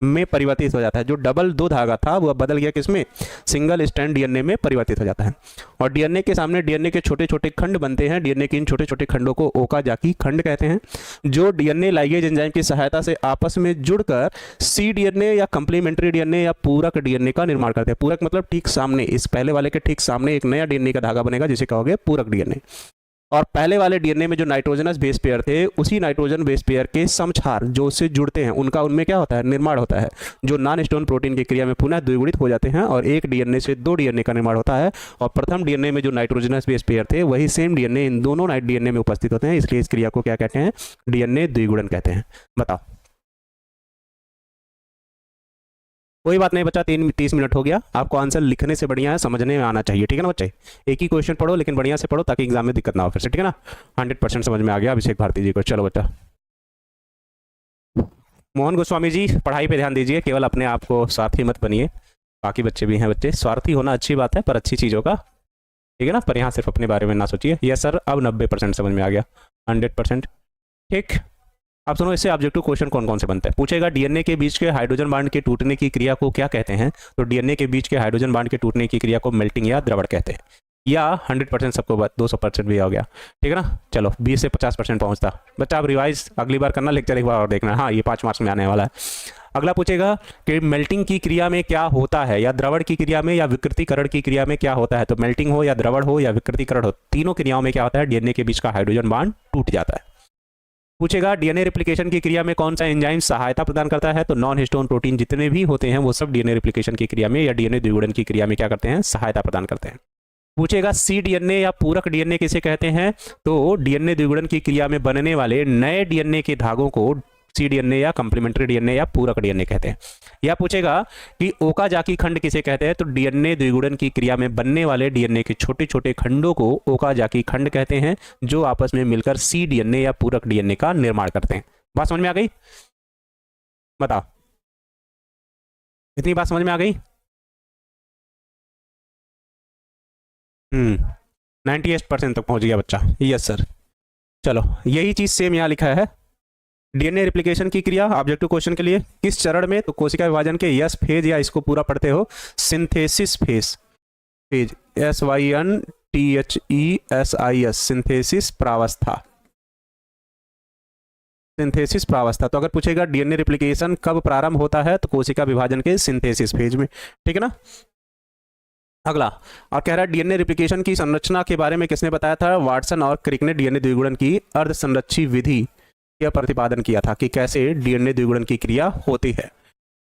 में परिवर्तित हो जाता है। जो डबल 2 धागा था वो अब बदल गया किसमें, सिंगल स्ट्रैंड डीएनए में परिवर्तित हो जाता है। और डीएनए के सामने डीएनए के छोटे छोटे खंड बनते हैं। डीएनए के इन छोटे छोटे खंडों को ओकाजाकी खंड कहते हैं, जो डीएनए लाइगेज एंजाइम की सहायता से आपस में जुड़कर cDNA या कंप्लीमेंट्री डीएनए या पूरक डीएनए का निर्माण करते हैं। पूरक मतलब ठीक सामने, इस पहले वाले के ठीक सामने एक नया डीएनए का धागा बनेगा जिसे कहोगे पूरक डीएनए। और पहले वाले डीएनए में जो नाइट्रोजनस बेस पेयर थे, उसी नाइट्रोजन बेस पेयर के समक्षार जो उससे जुड़ते हैं उनका उनमें क्या होता है, निर्माण होता है, जो नॉन हिस्टोन प्रोटीन की क्रिया में पुनः द्विगुणित हो जाते हैं और एक डीएनए से 2 डीएनए का निर्माण होता है। और प्रथम डीएनए में जो नाइट्रोजनस बेस पेयर थे वही सेम डीएनए इन दोनों डीएनए में उपस्थित होते हैं, इसलिए इस क्रिया को क्या कहते हैं, डीएनए द्विगुणन कहते हैं। बताओ। कोई बात नहीं बच्चा, 30 मिनट हो गया, आपको आंसर लिखने से बढ़िया है समझने में आना चाहिए, ठीक है ना बच्चे। एक ही क्वेश्चन पढ़ो लेकिन बढ़िया से पढ़ो ताकि एग्जाम में दिक्कत ना हो फिर से, ठीक है ना। 100% समझ में आ गया अभिषेक भारती जी को। चलो बच्चा, मोहन गोस्वामी जी पढ़ाई पे ध्यान दीजिए, केवल अपने आप को स्वार्थी मत बनिए। बाकी बच्चे भी हैं बच्चे, स्वार्थी होना अच्छी बात है पर अच्छी चीज़ों का, ठीक है ना, पर यहाँ सिर्फ अपने बारे में ना सोचिए। यस सर, अब 90% समझ में आ गया, 100%। ठीक, अब सुनो, इससे ऑब्जेक्टिव क्वेश्चन कौन कौन से बनते हैं। पूछेगा डीएनए के बीच के हाइड्रोजन बांड के टूटने की क्रिया को क्या कहते हैं, तो डीएनए के बीच के हाइड्रोजन बांड के टूटने की क्रिया को मेल्टिंग या द्रवण कहते हैं। या 100% सबको 200% भी हो गया, ठीक है ना। चलो 20 से 50% पहुंचता बच्चा। अब रिवाइज अगली बार करना, लेक्चर एक बार और देखना। हाँ, ये 5 मार्क्स में आने वाला है। अगला पूछेगा कि मेल्टिंग की क्रिया में क्या होता है, या द्रवण की क्रिया में या विकृतीकरण की क्रिया में क्या होता है। तो मेल्टिंग हो या द्रवण हो या विकृतीकरण हो, तीनों क्रियाओं में क्या होता है, डीएनए के बीच का हाइड्रोजन बांड टूट जाता है। पूछेगा डीएनए रिप्लिकेशन की क्रिया में कौन सा एंजाइम सहायता प्रदान करता है, तो नॉन हिस्टोन प्रोटीन जितने भी होते हैं वो सब डीएनए रिप्लिकेशन की क्रिया में या डीएनए द्विगुणन की क्रिया में क्या करते हैं, सहायता प्रदान करते हैं। पूछेगा cDNA या पूरक डीएनए किसे कहते हैं, तो डीएनए द्विगुणन की क्रिया में बनने वाले नए डीएनए के धागों को cDNA या कंप्लीमेंट्री डीएनए या पूरक डीएनए कहते हैं। या पूछेगा कि ओकाजाकी खंड किसे कहते हैं, तो डीएनए द्विगुणन की क्रिया में बनने वाले डीएनए के छोटे छोटे खंडों को ओकाजाकी खंड कहते हैं, जो आपस में मिलकर cDNA या पूरक डीएनए का निर्माण करते हैं। बात समझ में आ गई? बताओ, इतनी बात समझ में आ गई? 98% तक पहुंच गया बच्चा। Yes sir. चलो, यही चीज सेम यहाँ लिखा है। डीएनए रिप्लिकेशन की क्रिया ऑब्जेक्टिव क्वेश्चन के लिए किस चरण में, तो कोशिका विभाजन के यस फेज, या इसको पूरा पढ़ते हो synthesis phase, phase SYNTHESIS, synthesis प्रावस्था, सिंथेसिस प्रावस्था। तो अगर पूछेगा डीएनए रिप्लिकेशन कब प्रारंभ होता है, तो कोशिका विभाजन के सिंथेसिस फेज में, ठीक है ना। अगला, और कह रहा है डीएनए रिप्लिकेशन की संरचना के बारे में किसने बताया था, वाटसन और क्रिक ने डीएनए द्विगुणन की अर्ध संरक्षी विधि का प्रतिपादन किया था कि कैसे डीएनए द्विगुणन की क्रिया होती है।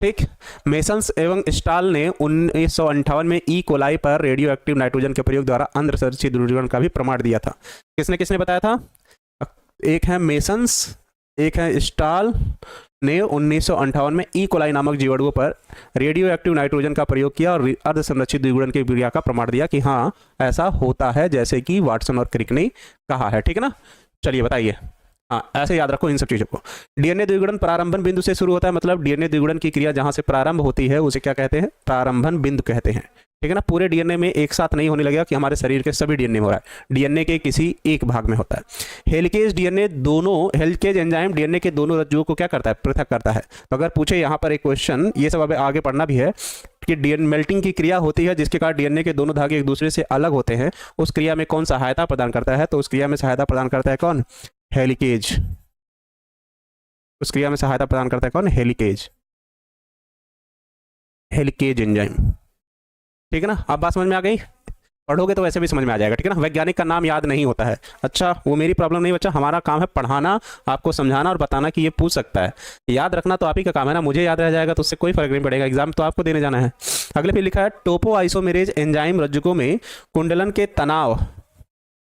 ठीक, मेसन्स एवं स्टाल ने 1958 में ई कोलाई पर रेडियो एक्टिव नाइट्रोजन के प्रयोग द्वारा अंध संरक्षी द्विगुणन का भी प्रमाण दिया था। किसने किसने बताया था? एक है मेसन्स, एक है स्टाल ने 1958 में ई कोलाई नामक जीवाणुओं पर रेडियो एक्टिव नाइट्रोजन का प्रयोग किया और अर्ध संरक्षित द्विगुणन की क्रिया का प्रमाण दिया कि हाँ ऐसा होता है, जैसे कि वाटसन और क्रिक ने कहा है। ठीक है ना, चलिए बताइए। हाँ, ऐसे याद रखो इन सब चीजों को। डीएनए द्विगुणन प्रारंभन बिंदु से शुरू होता है, मतलब डीएनए द्विगुणन की क्रिया जहां से प्रारंभ होती है उसे क्या कहते हैं, प्रारंभन बिंदु कहते हैं। ठीक है ना, पूरे डीएनए में एक साथ नहीं होने लगेगा कि हमारे शरीर के सभी डीएनए में हो रहा है, डीएनए के किसी एक भाग में होता है। हेलिकेज डीएनए दोनों, हेलिकेज एंजाइम डीएनए के दोनों रज्जुओं को क्या करता है, पृथक करता है। तो अगर पूछे यहाँ पर एक क्वेश्चन, ये सब अब आगे पढ़ना भी है, कि डीएनए मेल्टिंग की क्रिया होती है जिसके कारण डीएनए के दोनों धागे एक दूसरे से अलग होते हैं, उस क्रिया में कौन सहायता प्रदान करता है, तो उस क्रिया में सहायता प्रदान करता है कौन, हेलिकेज। उस क्रिया में सहायता प्रदान करता है कौन, हेलिकेज, हेलिकेज एंजाइम। ठीक है ना, अब बात समझ में आ गई? पढ़ोगे तो वैसे भी समझ में आ जाएगा। ठीक है ना, वैज्ञानिक का नाम याद नहीं होता है। अच्छा, वो मेरी प्रॉब्लम नहीं बच्चा, हमारा काम है पढ़ाना, आपको समझाना और बताना कि ये पूछ सकता है। याद रखना तो आप ही का काम है ना, मुझे याद रह जाएगा तो उससे कोई फर्क नहीं पड़ेगा, एग्जाम तो आपको देने जाना है। अगले पे लिखा है टोपो आइसोमेरेज एंजाइम रज्जुकों में कुंडलन के तनाव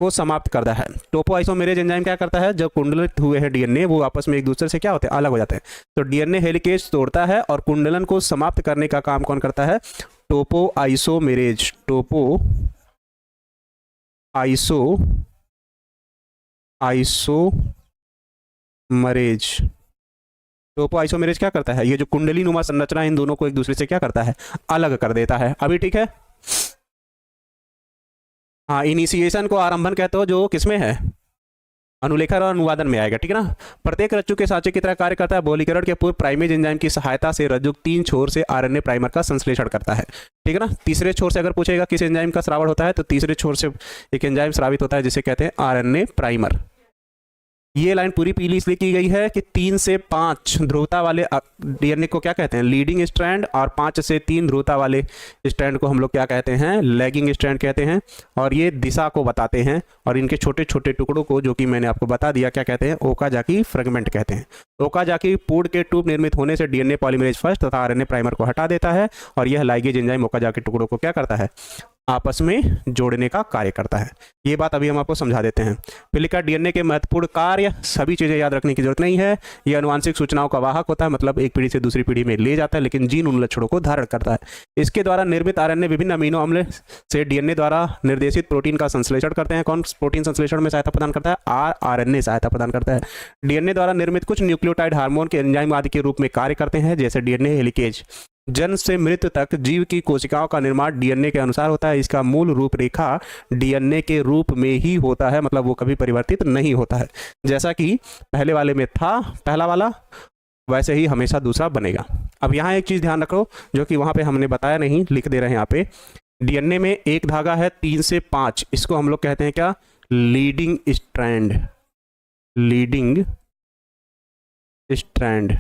को समाप्त करता है। टोपो आइसोमेरेज एंजाइम क्या करता है, जब कुंडलित हुए हैं डीएनए वो आपस में एक दूसरे से क्या होते हैं, अलग हो जाते हैं। तो डीएनए हेलिकेज तोड़ता है और कुंडलन को समाप्त करने का काम कौन करता है, टोपो आइसोमेरेज, टोपो आइसोमरेज। टोपो आइसोमेरेज क्या करता है, ये जो कुंडली नुमा संरचना इन दोनों को एक दूसरे से क्या करता है, अलग कर देता है। अभी ठीक है। हाँ, इनिशिएशन को आरंभन कहते हो, जो किसमें है, अनुलेखन और अनुवादन में आएगा। ठीक है ना, प्रत्येक रज्जु के साँचे की तरह कार्य करता है। बहुलीकरण के पूर्व प्राइमेज एंजाइम की सहायता से रज्जु 3 छोर से आरएनए प्राइमर का संश्लेषण करता है। ठीक है ना, तीसरे छोर से अगर पूछेगा किस एंजाइम का स्रावण होता है, तो तीसरे छोर से एक एंजाइम स्रावित होता है जिसे कहते हैं आरएनए प्राइमर। ये लाइन पूरी पीली इसलिए की गई है कि 3 से 5 ध्रुवता वाले डीएनए को क्या कहते हैं, लीडिंग स्ट्रैंड, और 5 से 3 ध्रुवता वाले स्ट्रैंड को हम लोग क्या कहते हैं, लैगिंग स्ट्रैंड कहते हैं। और ये दिशा को बताते हैं, और इनके छोटे छोटे टुकड़ों को, जो कि मैंने आपको बता दिया, क्या कहते हैं, ओकाजाकी फ्रेगमेंट कहते हैं। ओकाजाकी पूर्ण के ट्यूब निर्मित होने से डीएनए पॉलीमरेज फर्स्ट तथा आरएनए प्राइमर को हटा देता है, और यह लाइगेज एंजाइम ओकाजाकी टुकड़ों को क्या करता है, आपस में जोड़ने का कार्य करता है। ये बात अभी हम आपको समझा देते हैं। फिर लिखा डीएनए के महत्वपूर्ण कार्य, सभी चीजें याद रखने की जरूरत नहीं है। यह अनुवांशिक सूचनाओं का वाहक होता है, मतलब एक पीढ़ी से दूसरी पीढ़ी में ले जाता है, लेकिन जीन उन लक्षणों को धारण करता है। इसके द्वारा निर्मित आरएनए विभिन्न अमीनो अम्ल से डीएनए द्वारा निर्देशित प्रोटीन का संश्लेषण करते हैं। कौन प्रोटीन संश्लेषण में सहायता प्रदान करता है, आरएनए सहायता प्रदान करता है। डीएनए द्वारा निर्मित कुछ न्यूक्लियोटाइड हार्मोन के एंजाइम आदि के रूप में कार्य करते हैं, जैसे डीएनए हेलिकेज। जन्म से मृत्यु तक जीव की कोशिकाओं का निर्माण डीएनए के अनुसार होता है। इसका मूल रूपरेखा डीएनए के रूप में ही होता है, मतलब वो कभी परिवर्तित नहीं होता है। जैसा कि पहले वाले में था पहला वाला, वैसे ही हमेशा दूसरा बनेगा। अब यहाँ एक चीज ध्यान रखो, जो कि वहां पे हमने बताया नहीं, लिख दे रहे हैं यहाँ पे। डीएनए में एक धागा है 3 से 5, इसको हम लोग कहते हैं क्या, लीडिंग स्ट्रैंड, लीडिंग स्ट्रैंड।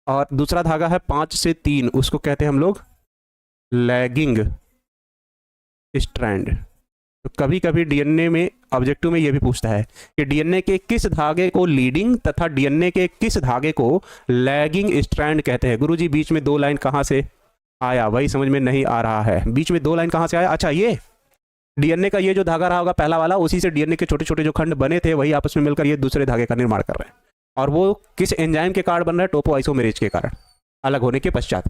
और दूसरा धागा है 5 से 3, उसको कहते हैं हम लोग लैगिंग स्ट्रैंड। तो कभी कभी डीएनए में ऑब्जेक्टिव में ये भी पूछता है कि डीएनए के किस धागे को लीडिंग तथा डीएनए के किस धागे को लैगिंग स्ट्रैंड कहते हैं। गुरुजी बीच में 2 लाइन कहाँ से आया, वही समझ में नहीं आ रहा है। बीच में 2 लाइन कहाँ से आया, अच्छा ये डीएनए का ये जो धागा रहा होगा पहला वाला, उसी से डीएनए के छोटे छोटे जो खंड बने थे वही आपस में मिलकर ये दूसरे धागे का निर्माण कर रहे हैं। और वो किस एंजाइम के कारण बन रहा है? टोपो आइसोमेरेज के कारण, अलग होने के पश्चात।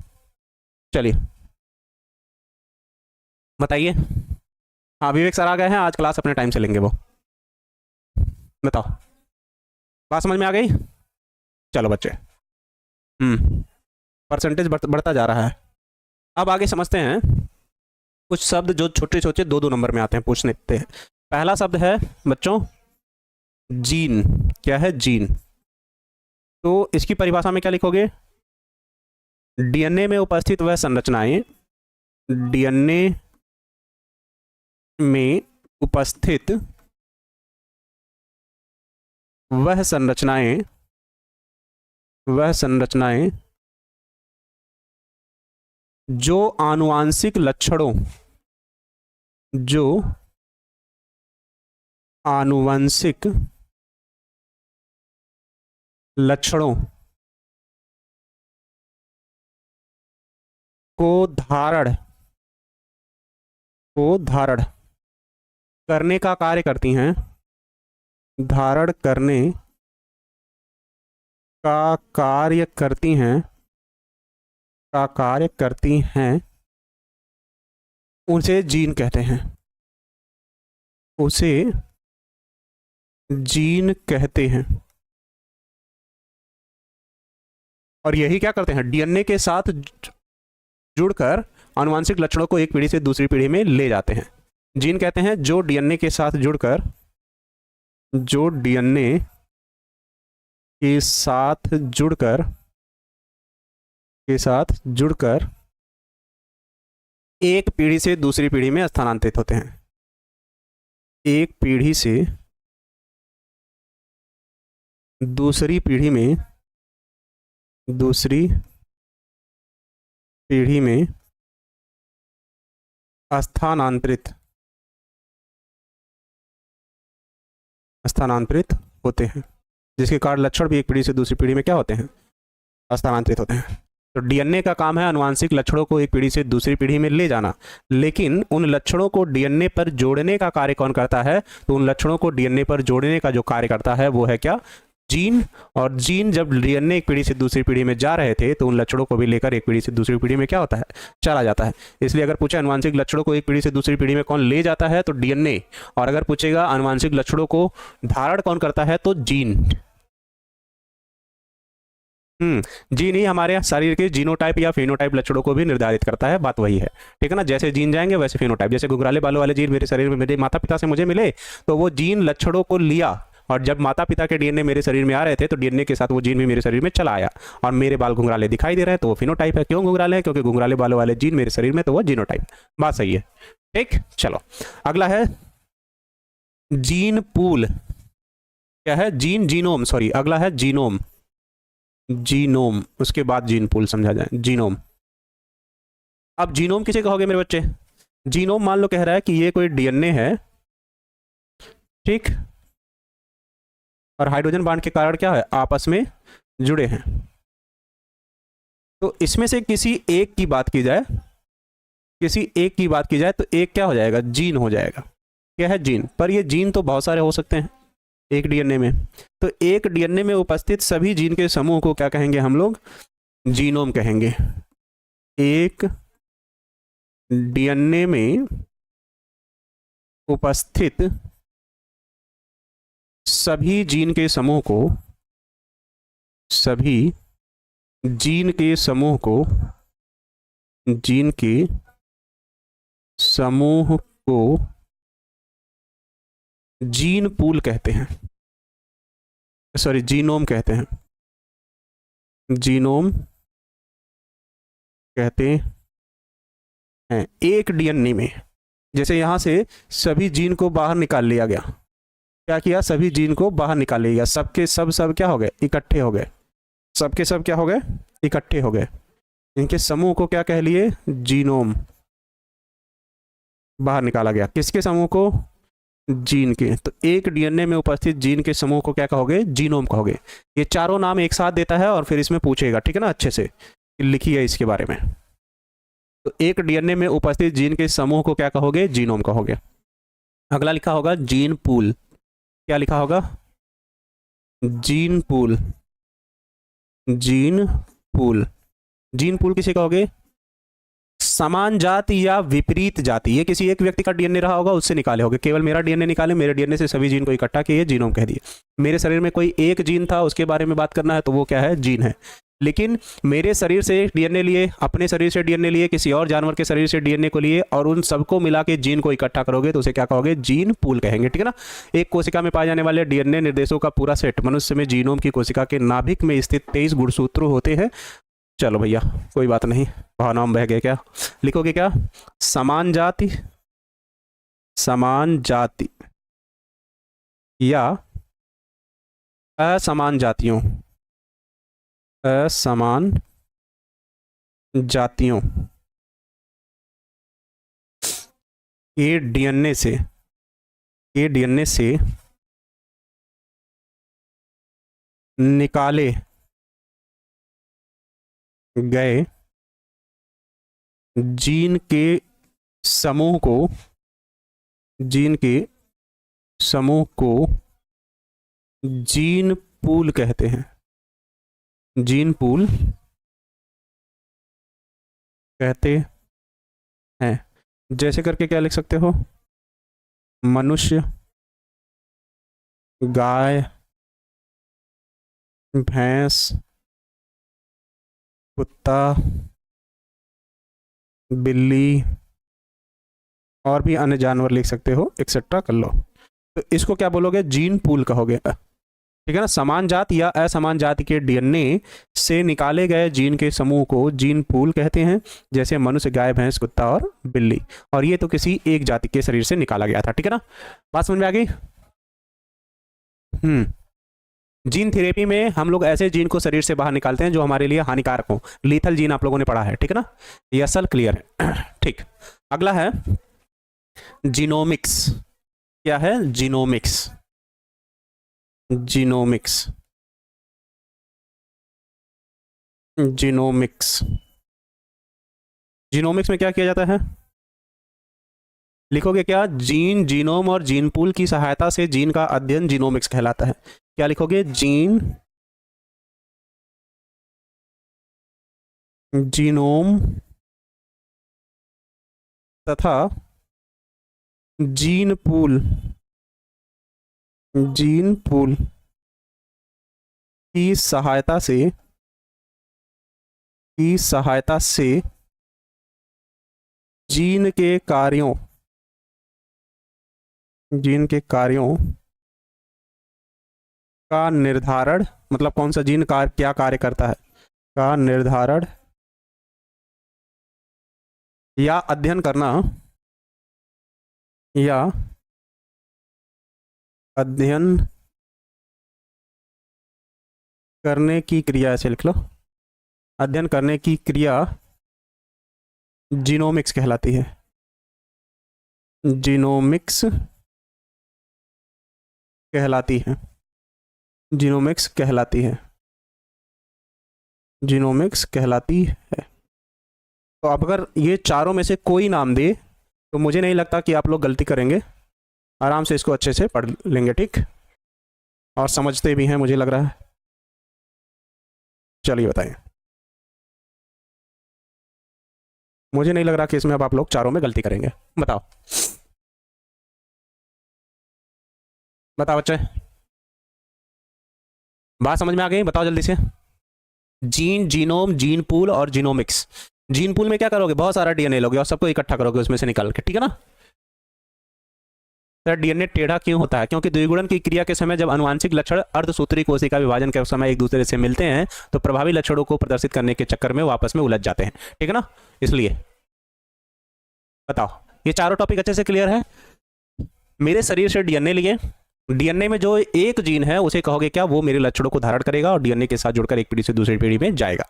चलिए बताइए। हाँ विवेक सर आ गए हैं, आज क्लास अपने टाइम से लेंगे वो। बताओ, बात समझ में आ गई? चलो बच्चे, परसेंटेज बढ़ता जा रहा है। अब आगे समझते हैं कुछ शब्द जो छोटे छोटे 2-2 नंबर में आते हैं, पूछ लेते हैं। पहला शब्द है बच्चों जीन। क्या है? जीन। तो इसकी परिभाषा में क्या लिखोगे? डीएनए में उपस्थित वह संरचनाएं, डीएनए में उपस्थित वह संरचनाएं जो आनुवांशिक लक्षणों को धारण करने का कार्य करती हैं, धारण करने का कार्य करती हैं, उसे जीन कहते हैं। उसे जीन कहते हैं। और यही क्या करते हैं? डीएनए के साथ जुड़कर आनुवांशिक लक्षणों को एक पीढ़ी से दूसरी पीढ़ी में ले जाते हैं। जीन कहते हैं जो डीएनए के साथ जुड़कर एक पीढ़ी से दूसरी पीढ़ी में स्थानांतरित होते हैं। एक पीढ़ी से दूसरी पीढ़ी में स्थानांतरित होते हैं, जिसके कारण लक्षण भी एक पीढ़ी से दूसरी पीढ़ी में क्या होते हैं? स्थानांतरित होते हैं। तो डीएनए का काम है आनुवांशिक लक्षणों को एक पीढ़ी से दूसरी पीढ़ी में ले जाना, लेकिन उन लक्षणों को डीएनए पर जोड़ने का कार्य कौन करता है? तो उन लक्षणों को डीएनए पर जोड़ने का जो कार्य करता है वो है क्या? जीन। और जीन जब डीएनए एक पीढ़ी से दूसरी पीढ़ी में जा रहे थे तो उन लक्षणों को भी लेकर एक पीढ़ी से दूसरी पीढ़ी में क्या होता है? चला जाता है। इसलिए अगर पूछे आनुवांशिक लक्षणों को एक पीढ़ी से दूसरी पीढ़ी में कौन ले जाता है? तो डीएनए। और अगर पूछेगा आनुवांशिक लक्षणों को धारण कौन करता है? तो जीन। जीन ही हमारे शरीर के जीनोटाइप या फेनोटाइप लक्षणों को भी निर्धारित करता है। बात वही है, ठीक है ना? जैसे जीन जाएंगे वैसे फेनोटाइप। जैसे घुंघराले बालों वाले जीन मेरे शरीर में मेरे माता पिता से मुझे मिले, तो वो जीन लक्षणों को लिया, और जब माता पिता के डीएनए मेरे शरीर में आ रहे थे तो डीएनए के साथ वो जीन भी मेरे शरीर में चला आया, और मेरे बाल घुंघराले दिखाई दे रहे हैं, तो वो फिनोटाइप है। क्यों घुंघराले हैं? क्योंकि घुंघराले बालों वाले जीन मेरे शरीर में, तो वो जीनोटाइप। बात सही है, ठीक। चलो अगला है जीन पूल। क्या है? जीनोम, सॉरी, अगला है जीनोम, उसके बाद जीन पूल समझा जाए। जीनोम। अब जीनोम किसे कहोगे मेरे बच्चे? जीनोम मान लो कह रहा है कि ये कोई डीएनए है, ठीक, और हाइड्रोजन बांड के कारण क्या है? आपस में जुड़े हैं। तो इसमें से किसी एक की बात की जाए तो एक क्या हो जाएगा? जीन हो जाएगा। क्या है? जीन। पर ये जीन तो बहुत सारे हो सकते हैं एक डीएनए में। तो एक डीएनए में उपस्थित सभी जीन के समूह को क्या कहेंगे हम लोग? जीनोम कहेंगे। एक डीएनए में उपस्थित सभी जीन के समूह को जीन पूल कहते हैं, सॉरी जीनोम कहते हैं। जीनोम कहते हैं एक डीएनए में। जैसे यहां से सभी जीन को बाहर निकाल लिया गया, क्या किया? सभी जीन को बाहर निकाल लिया गया, सबके सब क्या हो गए? इकट्ठे हो गए। सबके सब क्या हो गए? इकट्ठे हो गए। इनके समूह को क्या कह लिए? जीनोम। बाहर निकाला गया। किसके समूह को? जीन के। तो एक डीएनए में उपस्थित जीन के समूह को क्या कहोगे? जीनोम कहोगे। ये चारों नाम एक साथ देता है और फिर इसमें पूछेगा, ठीक है ना, अच्छे से लिखिए इसके बारे में। तो एक डीएनए में उपस्थित जीन के समूह को क्या कहोगे? जीनोम कहोगे। अगला लिखा होगा जीन पूल। क्या लिखा होगा? Gene pool, gene pool, gene pool किसे कहोगे? समान जाति या विपरीत जाति, ये किसी एक व्यक्ति का डीएनए रहा होगा, उससे निकाले होगे। केवल मेरा डीएनए निकाले, मेरे डीएनए से सभी जीन को इकट्ठा किए, जीनोम कह दिए। मेरे शरीर में कोई एक जीन था, उसके बारे में बात करना है तो वो क्या है? जीन है। लेकिन मेरे शरीर से डीएनए लिए, अपने शरीर से डीएनए लिए, किसी और जानवर के शरीर से डीएनए को लिए और उन सबको मिला के जीन को इकट्ठा करोगे तो उसे क्या कहोगे? जीन पूल कहेंगे, ठीक है ना। एक कोशिका में पाए जाने वाले डीएनए निर्देशों का पूरा सेट मनुष्य में जीनोम की कोशिका के नाभिक में स्थित 23 गुणसूत्र होते हैं। चलो भैया कोई बात नहीं, भावनाओं में बह गए क्या? लिखोगे क्या? समान जाति, समान जाति या असमान जातियों, असमान जातियों के डीएनए से, के डीएनए से निकाले गए जीन के समूह को, जीन के समूह को जीन पूल कहते हैं, जीन पूल कहते हैं। जैसे करके क्या लिख सकते हो? मनुष्य, गाय, भैंस, कुत्ता, बिल्ली और भी अन्य जानवर लिख सकते हो, एक्सेट्रा कर लो। तो इसको क्या बोलोगे? जीन पूल कहोगे, ठीक है ना। समान जात या असमान जाति के डीएनए से निकाले गए जीन के समूह को जीन पूल कहते हैं, जैसे मनुष्य, गाय, भैंस, कुत्ता और बिल्ली। और ये तो किसी एक जाति के शरीर से निकाला गया था, ठीक है ना। बात समझ में आ गई? जीन थेरेपी में हम लोग ऐसे जीन को शरीर से बाहर निकालते हैं जो हमारे लिए हानिकारक हो। लीथल जीन आप लोगों ने पढ़ा है, ठीक है ना। ये असल क्लियर है, ठीक। अगला है जीनोमिक्स। क्या है? Genomics, genomics, genomics. जीनोमिक्स में क्या किया जाता है? लिखोगे क्या? जीन, जीनोम और जीन पूल की सहायता से जीन का अध्ययन जीनोमिक्स कहलाता है। क्या लिखोगे? जीन, जीनोम तथा जीन पूल, जीन पूल की सहायता से, की सहायता से जीन के कार्यों, जीन के कार्यों का निर्धारण, मतलब कौन सा जीन क्या कार्य करता है, का निर्धारण या अध्ययन करना, या अध्ययन करने की क्रिया, ऐसे लिख लो, अध्ययन करने की क्रिया जीनोमिक्स कहलाती है। जीनोमिक्स कहलाती है, जीनोमिक्स कहलाती है, जीनोमिक्स कहलाती है। तो अब अगर ये चारों में से कोई नाम दे तो मुझे नहीं लगता कि आप लोग गलती करेंगे, आराम से इसको अच्छे से पढ़ लेंगे, ठीक, और समझते भी हैं मुझे लग रहा है। चलिए बताइए, मुझे नहीं लग रहा कि इसमें अब आप लोग चारों में गलती करेंगे। बताओ बताओ बच्चे, बात समझ में आ गई? बताओ जल्दी से। जीन, जीनोम, जीन पूल और जीनोमिक्स। जीन पूल में क्या करोगे? बहुत सारा डीएनए लोगे और सबको इकट्ठा करोगे उसमें से निकाल के, ठीक है ना। तो डीएनए टेढ़ा क्यों होता है? क्योंकि द्विगुणन की क्रिया के समय जब अनुवांशिक लक्षण अर्धसूत्री कोशिका विभाजन के समय एक दूसरे से मिलते हैं तो प्रभावी लक्षणों को प्रदर्शित करने के चक्कर में वापस में उलझ जाते हैं, ठीक है ना, इसलिए। बताओ, ये चारों टॉपिक अच्छे से क्लियर है? मेरे शरीर से डीएनए लिए, डीएनए में जो एक जीन है उसे कहोगे क्या? वो मेरे लक्षणों को धारण करेगा और डीएनए के साथ जुड़कर एक पीढ़ी से दूसरी पीढ़ी में जाएगा।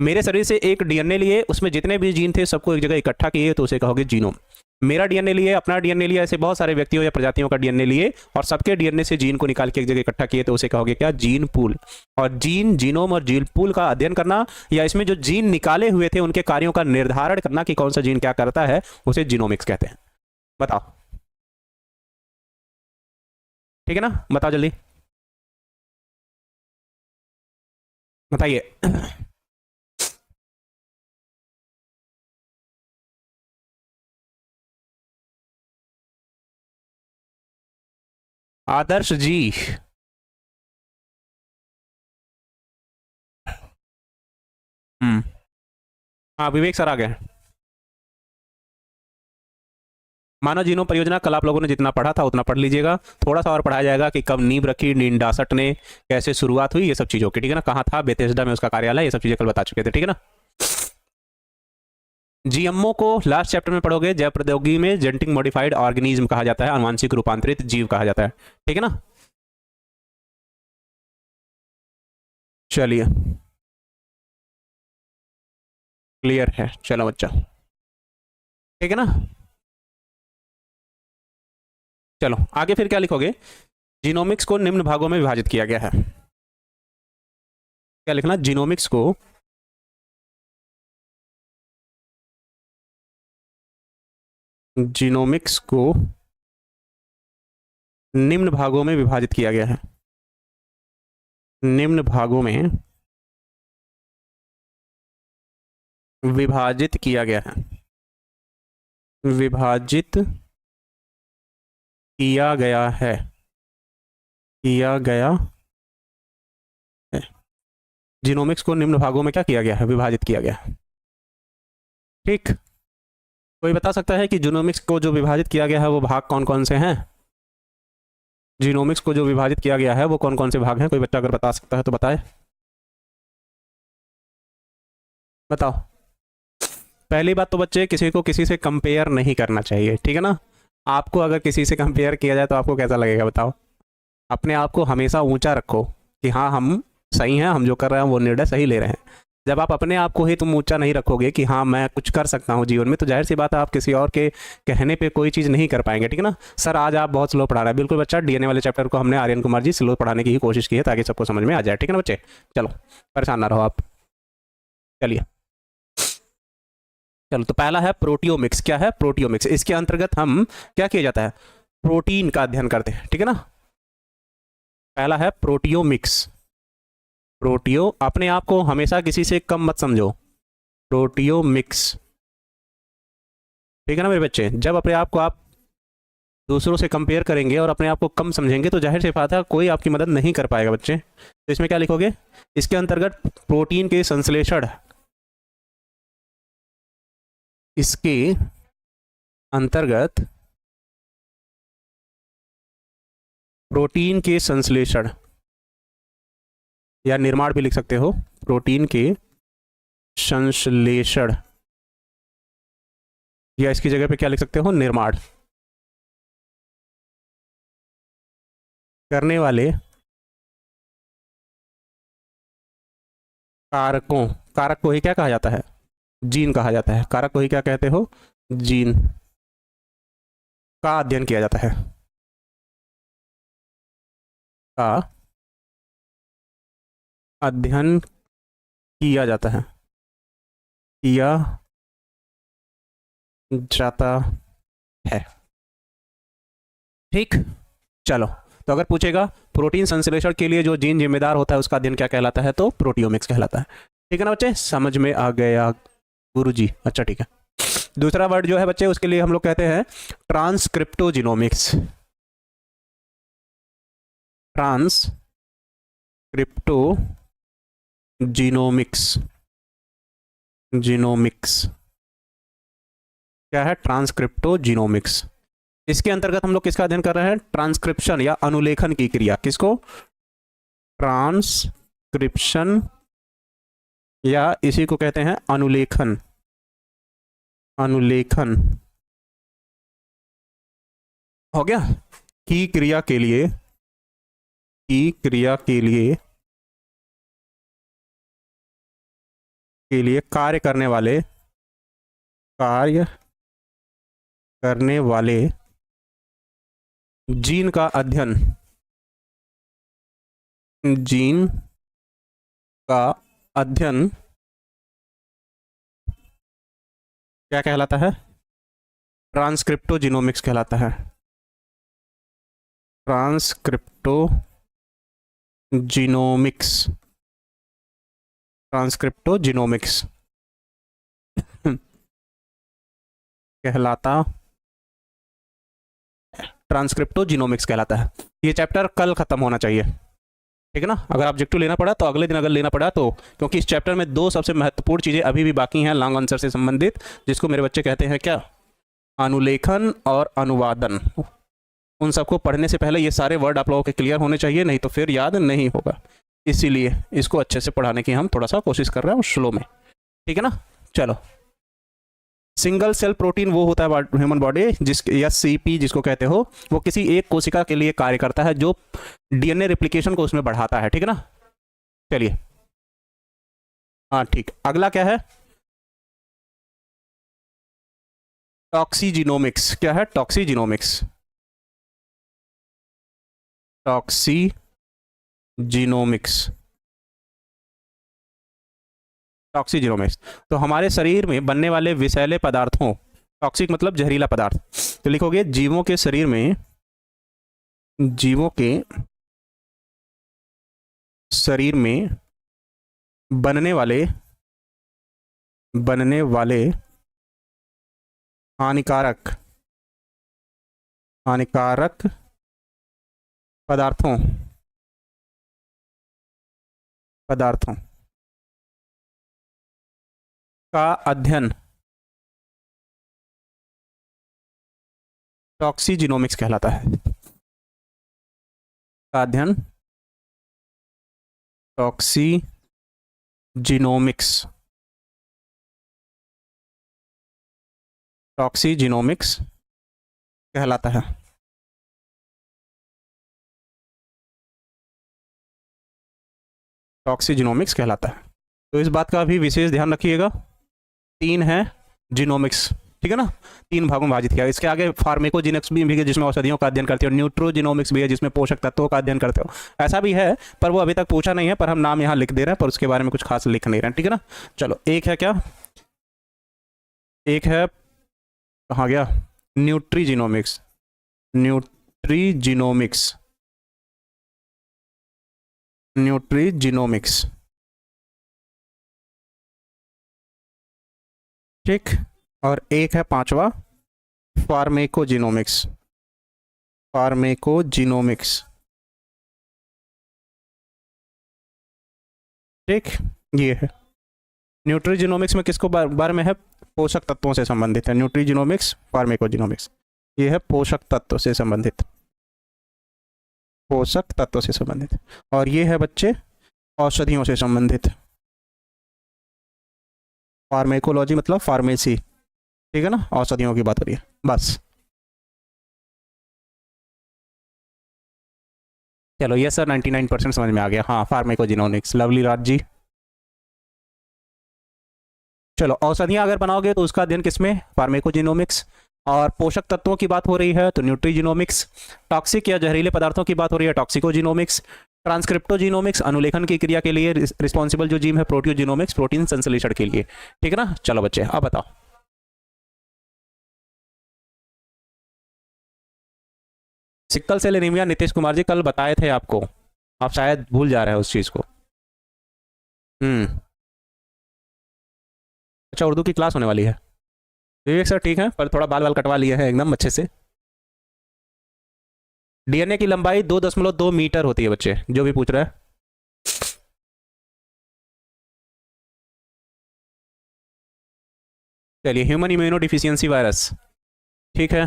मेरे शरीर से एक डीएनए लिए, उसमें जितने भी जीन थे सबको एक जगह इकट्ठा किए तो उसे कहोगे जीनोम। मेरा डीएनए लिए, अपना डीएनए लिए, ऐसे बहुत सारे व्यक्तियों या प्रजातियों का डीएनए लिए और सबके डीएनए से जीन को निकाल के एक जगह इकट्ठा किए तो उसे कहोगे क्या? Gene pool. और जीन, जीनोम और जीन पूल का अध्ययन करना या इसमें जो जीन निकाले हुए थे उनके कार्यों का निर्धारण करना कि कौन सा जीन क्या करता है, उसे जीनोमिक्स कहते हैं। बताओ, ठीक है ना, बताओ जल्दी। बताइए। आदर्श जी। हम्म। हाँ विवेक सर आ गए। मानव जीनोम परियोजना कल आप लोगों ने जितना पढ़ा था उतना पढ़ लीजिएगा। थोड़ा सा और पढ़ाया जाएगा कि कब नींव रखी निंडासट ने, कैसे शुरुआत हुई, ये सब चीज़ों की, ठीक है ना, कहाँ था बेथेस्डा में उसका कार्यालय, ये सब चीज़ें कल बता चुके थे, ठीक है ना। जीएमओ को लास्ट चैप्टर में पढ़ोगे, जैव प्रौद्योगिकी में जेनेटिक मॉडिफाइड ऑर्गेनिज्म कहा जाता है, आनुवांशिक रूपांतरित जीव कहा जाता है, ठीक है ना। चलिए क्लियर है, चलो बच्चा, ठीक है ना। चलो आगे फिर क्या लिखोगे, जीनोमिक्स को निम्न भागों में विभाजित किया गया है। क्या लिखना, जीनोमिक्स को जीनोमिक्स को निम्न भागों में विभाजित किया गया है। निम्न भागों में विभाजित किया गया है। विभाजित किया गया है। किया गया है। जीनोमिक्स को निम्न भागों में क्या किया गया है, विभाजित किया गया है, ठीक। कोई बता सकता है कि जीनोमिक्स को जो विभाजित किया गया है वो भाग कौन कौन से हैं। जीनोमिक्स को जो विभाजित किया गया है वो कौन कौन से भाग हैं, कोई बच्चा अगर बता सकता है तो बताए, बताओ। पहली बात तो बच्चे, किसी को किसी से कंपेयर नहीं करना चाहिए, ठीक है ना। आपको अगर किसी से कंपेयर किया जाए तो आपको कैसा लगेगा बताओ। अपने आप को हमेशा ऊंचा रखो कि हाँ हम सही हैं, हम जो कर रहे हैं वो निर्णय सही ले रहे हैं। जब आप अपने आप को ही तुम ऊंचा नहीं रखोगे कि हाँ मैं कुछ कर सकता हूँ जीवन में, तो जाहिर सी बात है आप किसी और के कहने पे कोई चीज़ नहीं कर पाएंगे, ठीक है ना। सर आज आप बहुत स्लो पढ़ा रहे हैं, बिल्कुल बच्चा, डीएनए वाले चैप्टर को हमने आर्यन कुमार जी स्लो पढ़ाने की ही कोशिश की है ताकि सबको समझ में आ जाए, ठीक है ना बच्चे। चलो परेशान ना रहो आप। चलिए चलो, तो पहला है प्रोटियोमिक्स। क्या है प्रोटियोमिक्स, इसके अंतर्गत हम क्या किया जाता है, प्रोटीन का अध्ययन करते हैं, ठीक है ना। पहला है प्रोटियोमिक्स। प्रोटियो, अपने आप को हमेशा किसी से कम मत समझो, प्रोटियोमिक्स, ठीक है ना मेरे बच्चे। जब अपने आप को आप दूसरों से कंपेयर करेंगे और अपने आप को कम समझेंगे तो जाहिर सी बात है कोई आपकी मदद नहीं कर पाएगा बच्चे। तो इसमें क्या लिखोगे, इसके अंतर्गत प्रोटीन के संश्लेषण, इसके अंतर्गत प्रोटीन के संश्लेषण या निर्माण भी लिख सकते हो, प्रोटीन के संश्लेषण, या इसकी जगह पे क्या लिख सकते हो, निर्माण करने वाले कारकों, कारक को ही क्या कहा जाता है, जीन कहा जाता है। कारक को ही क्या कहते हो, जीन का अध्ययन किया जाता है, का अध्ययन किया जाता है, किया जाता है, ठीक। चलो, तो अगर पूछेगा प्रोटीन संश्लेषण के लिए जो जीन जिम्मेदार होता है उसका अध्ययन क्या कहलाता है, तो प्रोटियोमिक्स कहलाता है, ठीक है ना बच्चे, समझ में आ गया गुरुजी। अच्छा ठीक है। दूसरा वर्ड जो है बच्चे उसके लिए हम लोग कहते हैं ट्रांसक्रिप्टोजीनोमिक्स। ट्रांसक्रिप्टोजीनोमिक्स, जीनोमिक्स क्या है, ट्रांसक्रिप्टोजीनोमिक्स। इसके अंतर्गत हम लोग किसका अध्ययन कर रहे हैं, ट्रांसक्रिप्शन या अनुलेखन की क्रिया, किसको, ट्रांसक्रिप्शन, या इसी को कहते हैं अनुलेखन, अनुलेखन हो गया, की क्रिया के लिए, की क्रिया के लिए कार्य करने वाले, कार्य करने वाले जीन का अध्ययन, जीन का अध्ययन क्या कहलाता है, ट्रांसक्रिप्टोजीनोमिक्स कहलाता है, ट्रांसक्रिप्टोजीनोमिक्स, ट्रांसक्रिप्टोजीनोमिक्स कहलाता, ट्रांसक्रिप्टोजीनोमिक्स कहलाता है। ये चैप्टर कल खत्म होना चाहिए, ठीक है ना। अगर ऑब्जेक्टिव लेना पड़ा तो अगले दिन अगर लेना पड़ा तो, क्योंकि इस चैप्टर में दो सबसे महत्वपूर्ण चीज़ें अभी भी बाकी हैं लॉन्ग आंसर से संबंधित, जिसको मेरे बच्चे कहते हैं क्या, अनुलेखन और अनुवादन। उन सबको पढ़ने से पहले ये सारे वर्ड आप लोगों के क्लियर होने चाहिए, नहीं तो फिर याद नहीं होगा। इसीलिए इसको अच्छे से पढ़ाने की हम थोड़ा सा कोशिश कर रहे हैं स्लो में, ठीक है ना। चलो, सिंगल सेल प्रोटीन वो होता है ह्यूमन बॉडी जिस या सीपी जिसको कहते हो, वो किसी एक कोशिका के लिए कार्य करता है जो डीएनए रेप्लिकेशन को उसमें बढ़ाता है, ठीक है ना। चलिए, हाँ ठीक। अगला क्या है, टॉक्सीजीनोमिक्स। क्या है, टॉक्सीजीनोमिक्स। टॉक्सीजीनोमिक्स, टॉक्सीजीनोमिक्स तो हमारे शरीर में बनने वाले विषैले पदार्थों, टॉक्सिक मतलब जहरीला पदार्थ, तो लिखोगे जीवों के शरीर में, जीवों के शरीर में बनने वाले हानिकारक पदार्थों का अध्ययन टॉक्सीजीनोमिक्स कहलाता है। का अध्ययन टॉक्सीजीनोमिक्स कहलाता है। टॉक्सीजीनोमिक्स कहलाता है। तो इस बात का भी विशेष ध्यान रखिएगा। 3 है जीनोमिक्स, ठीक है ना, 3 भागों में विभाजित किया। इसके आगे फार्मेकोजीनोमिक्स भी है जिसमें औषधियों का अध्ययन करते हो, न्यूट्रोजीनोमिक्स भी है जिसमें पोषक तत्वों का अध्ययन करते हो। ऐसा भी है पर वो अभी तक पूछा नहीं है, पर हम नाम यहाँ लिख दे रहे हैं, पर उसके बारे में कुछ खास लिख नहीं रहे हैं, ठीक है ना। चलो, एक है क्या, एक है, कहाँ गया, न्यूट्रीजीनोमिक्स। ठीक। और एक है 5वां फार्मेकोजीनोमिक्स। ठीक, ये है न्यूट्रीजीनोमिक्स में किसको बारे में है, पोषक तत्वों से संबंधित है। न्यूट्रीजीनोमिक्स, फार्मेकोजीनोमिक्स, ये है पोषक तत्व से संबंधित, और ये है बच्चे औषधियों से संबंधित। फार्मेकोलॉजी मतलब फार्मेसी, ठीक है ना, औषधियों की बात हो रही है बस। चलो ये सर 99% समझ में आ गया। हाँ, फार्मेकोजीनोमिक्स, लवली राज जी। चलो, औषधियाँ अगर बनाओगे तो उसका अध्ययन किसमें, फार्मेकोजीनोमिक्स। और पोषक तत्वों की बात हो रही है तो न्यूट्रीजीनोमिक्स। टॉक्सिक या जहरीले पदार्थों की बात हो रही है, टॉक्सिकोजीनोमिक्स। ट्रांसक्रिप्टोजीनोमिक्स, अनुलेखन की क्रिया के लिए रिस्पॉन्सिबल जो जीन है, प्रोटियोजीनोमिक्स, प्रोटीन संश्लेषण के लिए, ठीक है ना। चलो बच्चे, अब बताओ। Sickle cell anaemia Nitish Kumar ji कल बताए थे आपको, आप शायद भूल जा रहे हैं उस चीज़ को। अच्छा, उर्दू की क्लास होने वाली है, विवेक सर ठीक है, पर थोड़ा बाल कटवा लिए हैं एकदम अच्छे से। डीएनए की लंबाई 2.2 मीटर होती है बच्चे, जो भी पूछ रहा है। चलिए, ह्यूमन इम्यूनो डिफिशियंसी वायरस, ठीक है।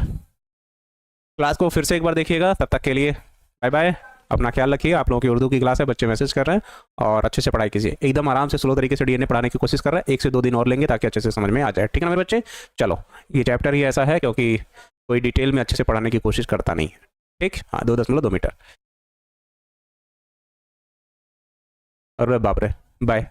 क्लास को फिर से एक बार देखिएगा, तब तक के लिए बाय बाय, अपना ख्याल रखिए। आप लोगों की उर्दू की क्लास है, बच्चे मैसेज कर रहे हैं, और अच्छे से पढ़ाई कीजिए, एकदम आराम से स्लो तरीके से डीएनए पढ़ाने की कोशिश कर रहे हैं। 1 से 2 दिन और लेंगे ताकि अच्छे से समझ में आ जाए, ठीक है ना मेरे बच्चे। चलो, ये चैप्टर ही ऐसा है क्योंकि कोई डिटेल में अच्छे से पढ़ाने की कोशिश करता नहीं है, ठीक। हाँ, 2.2 मीटर। अरे बाप रे, बाय।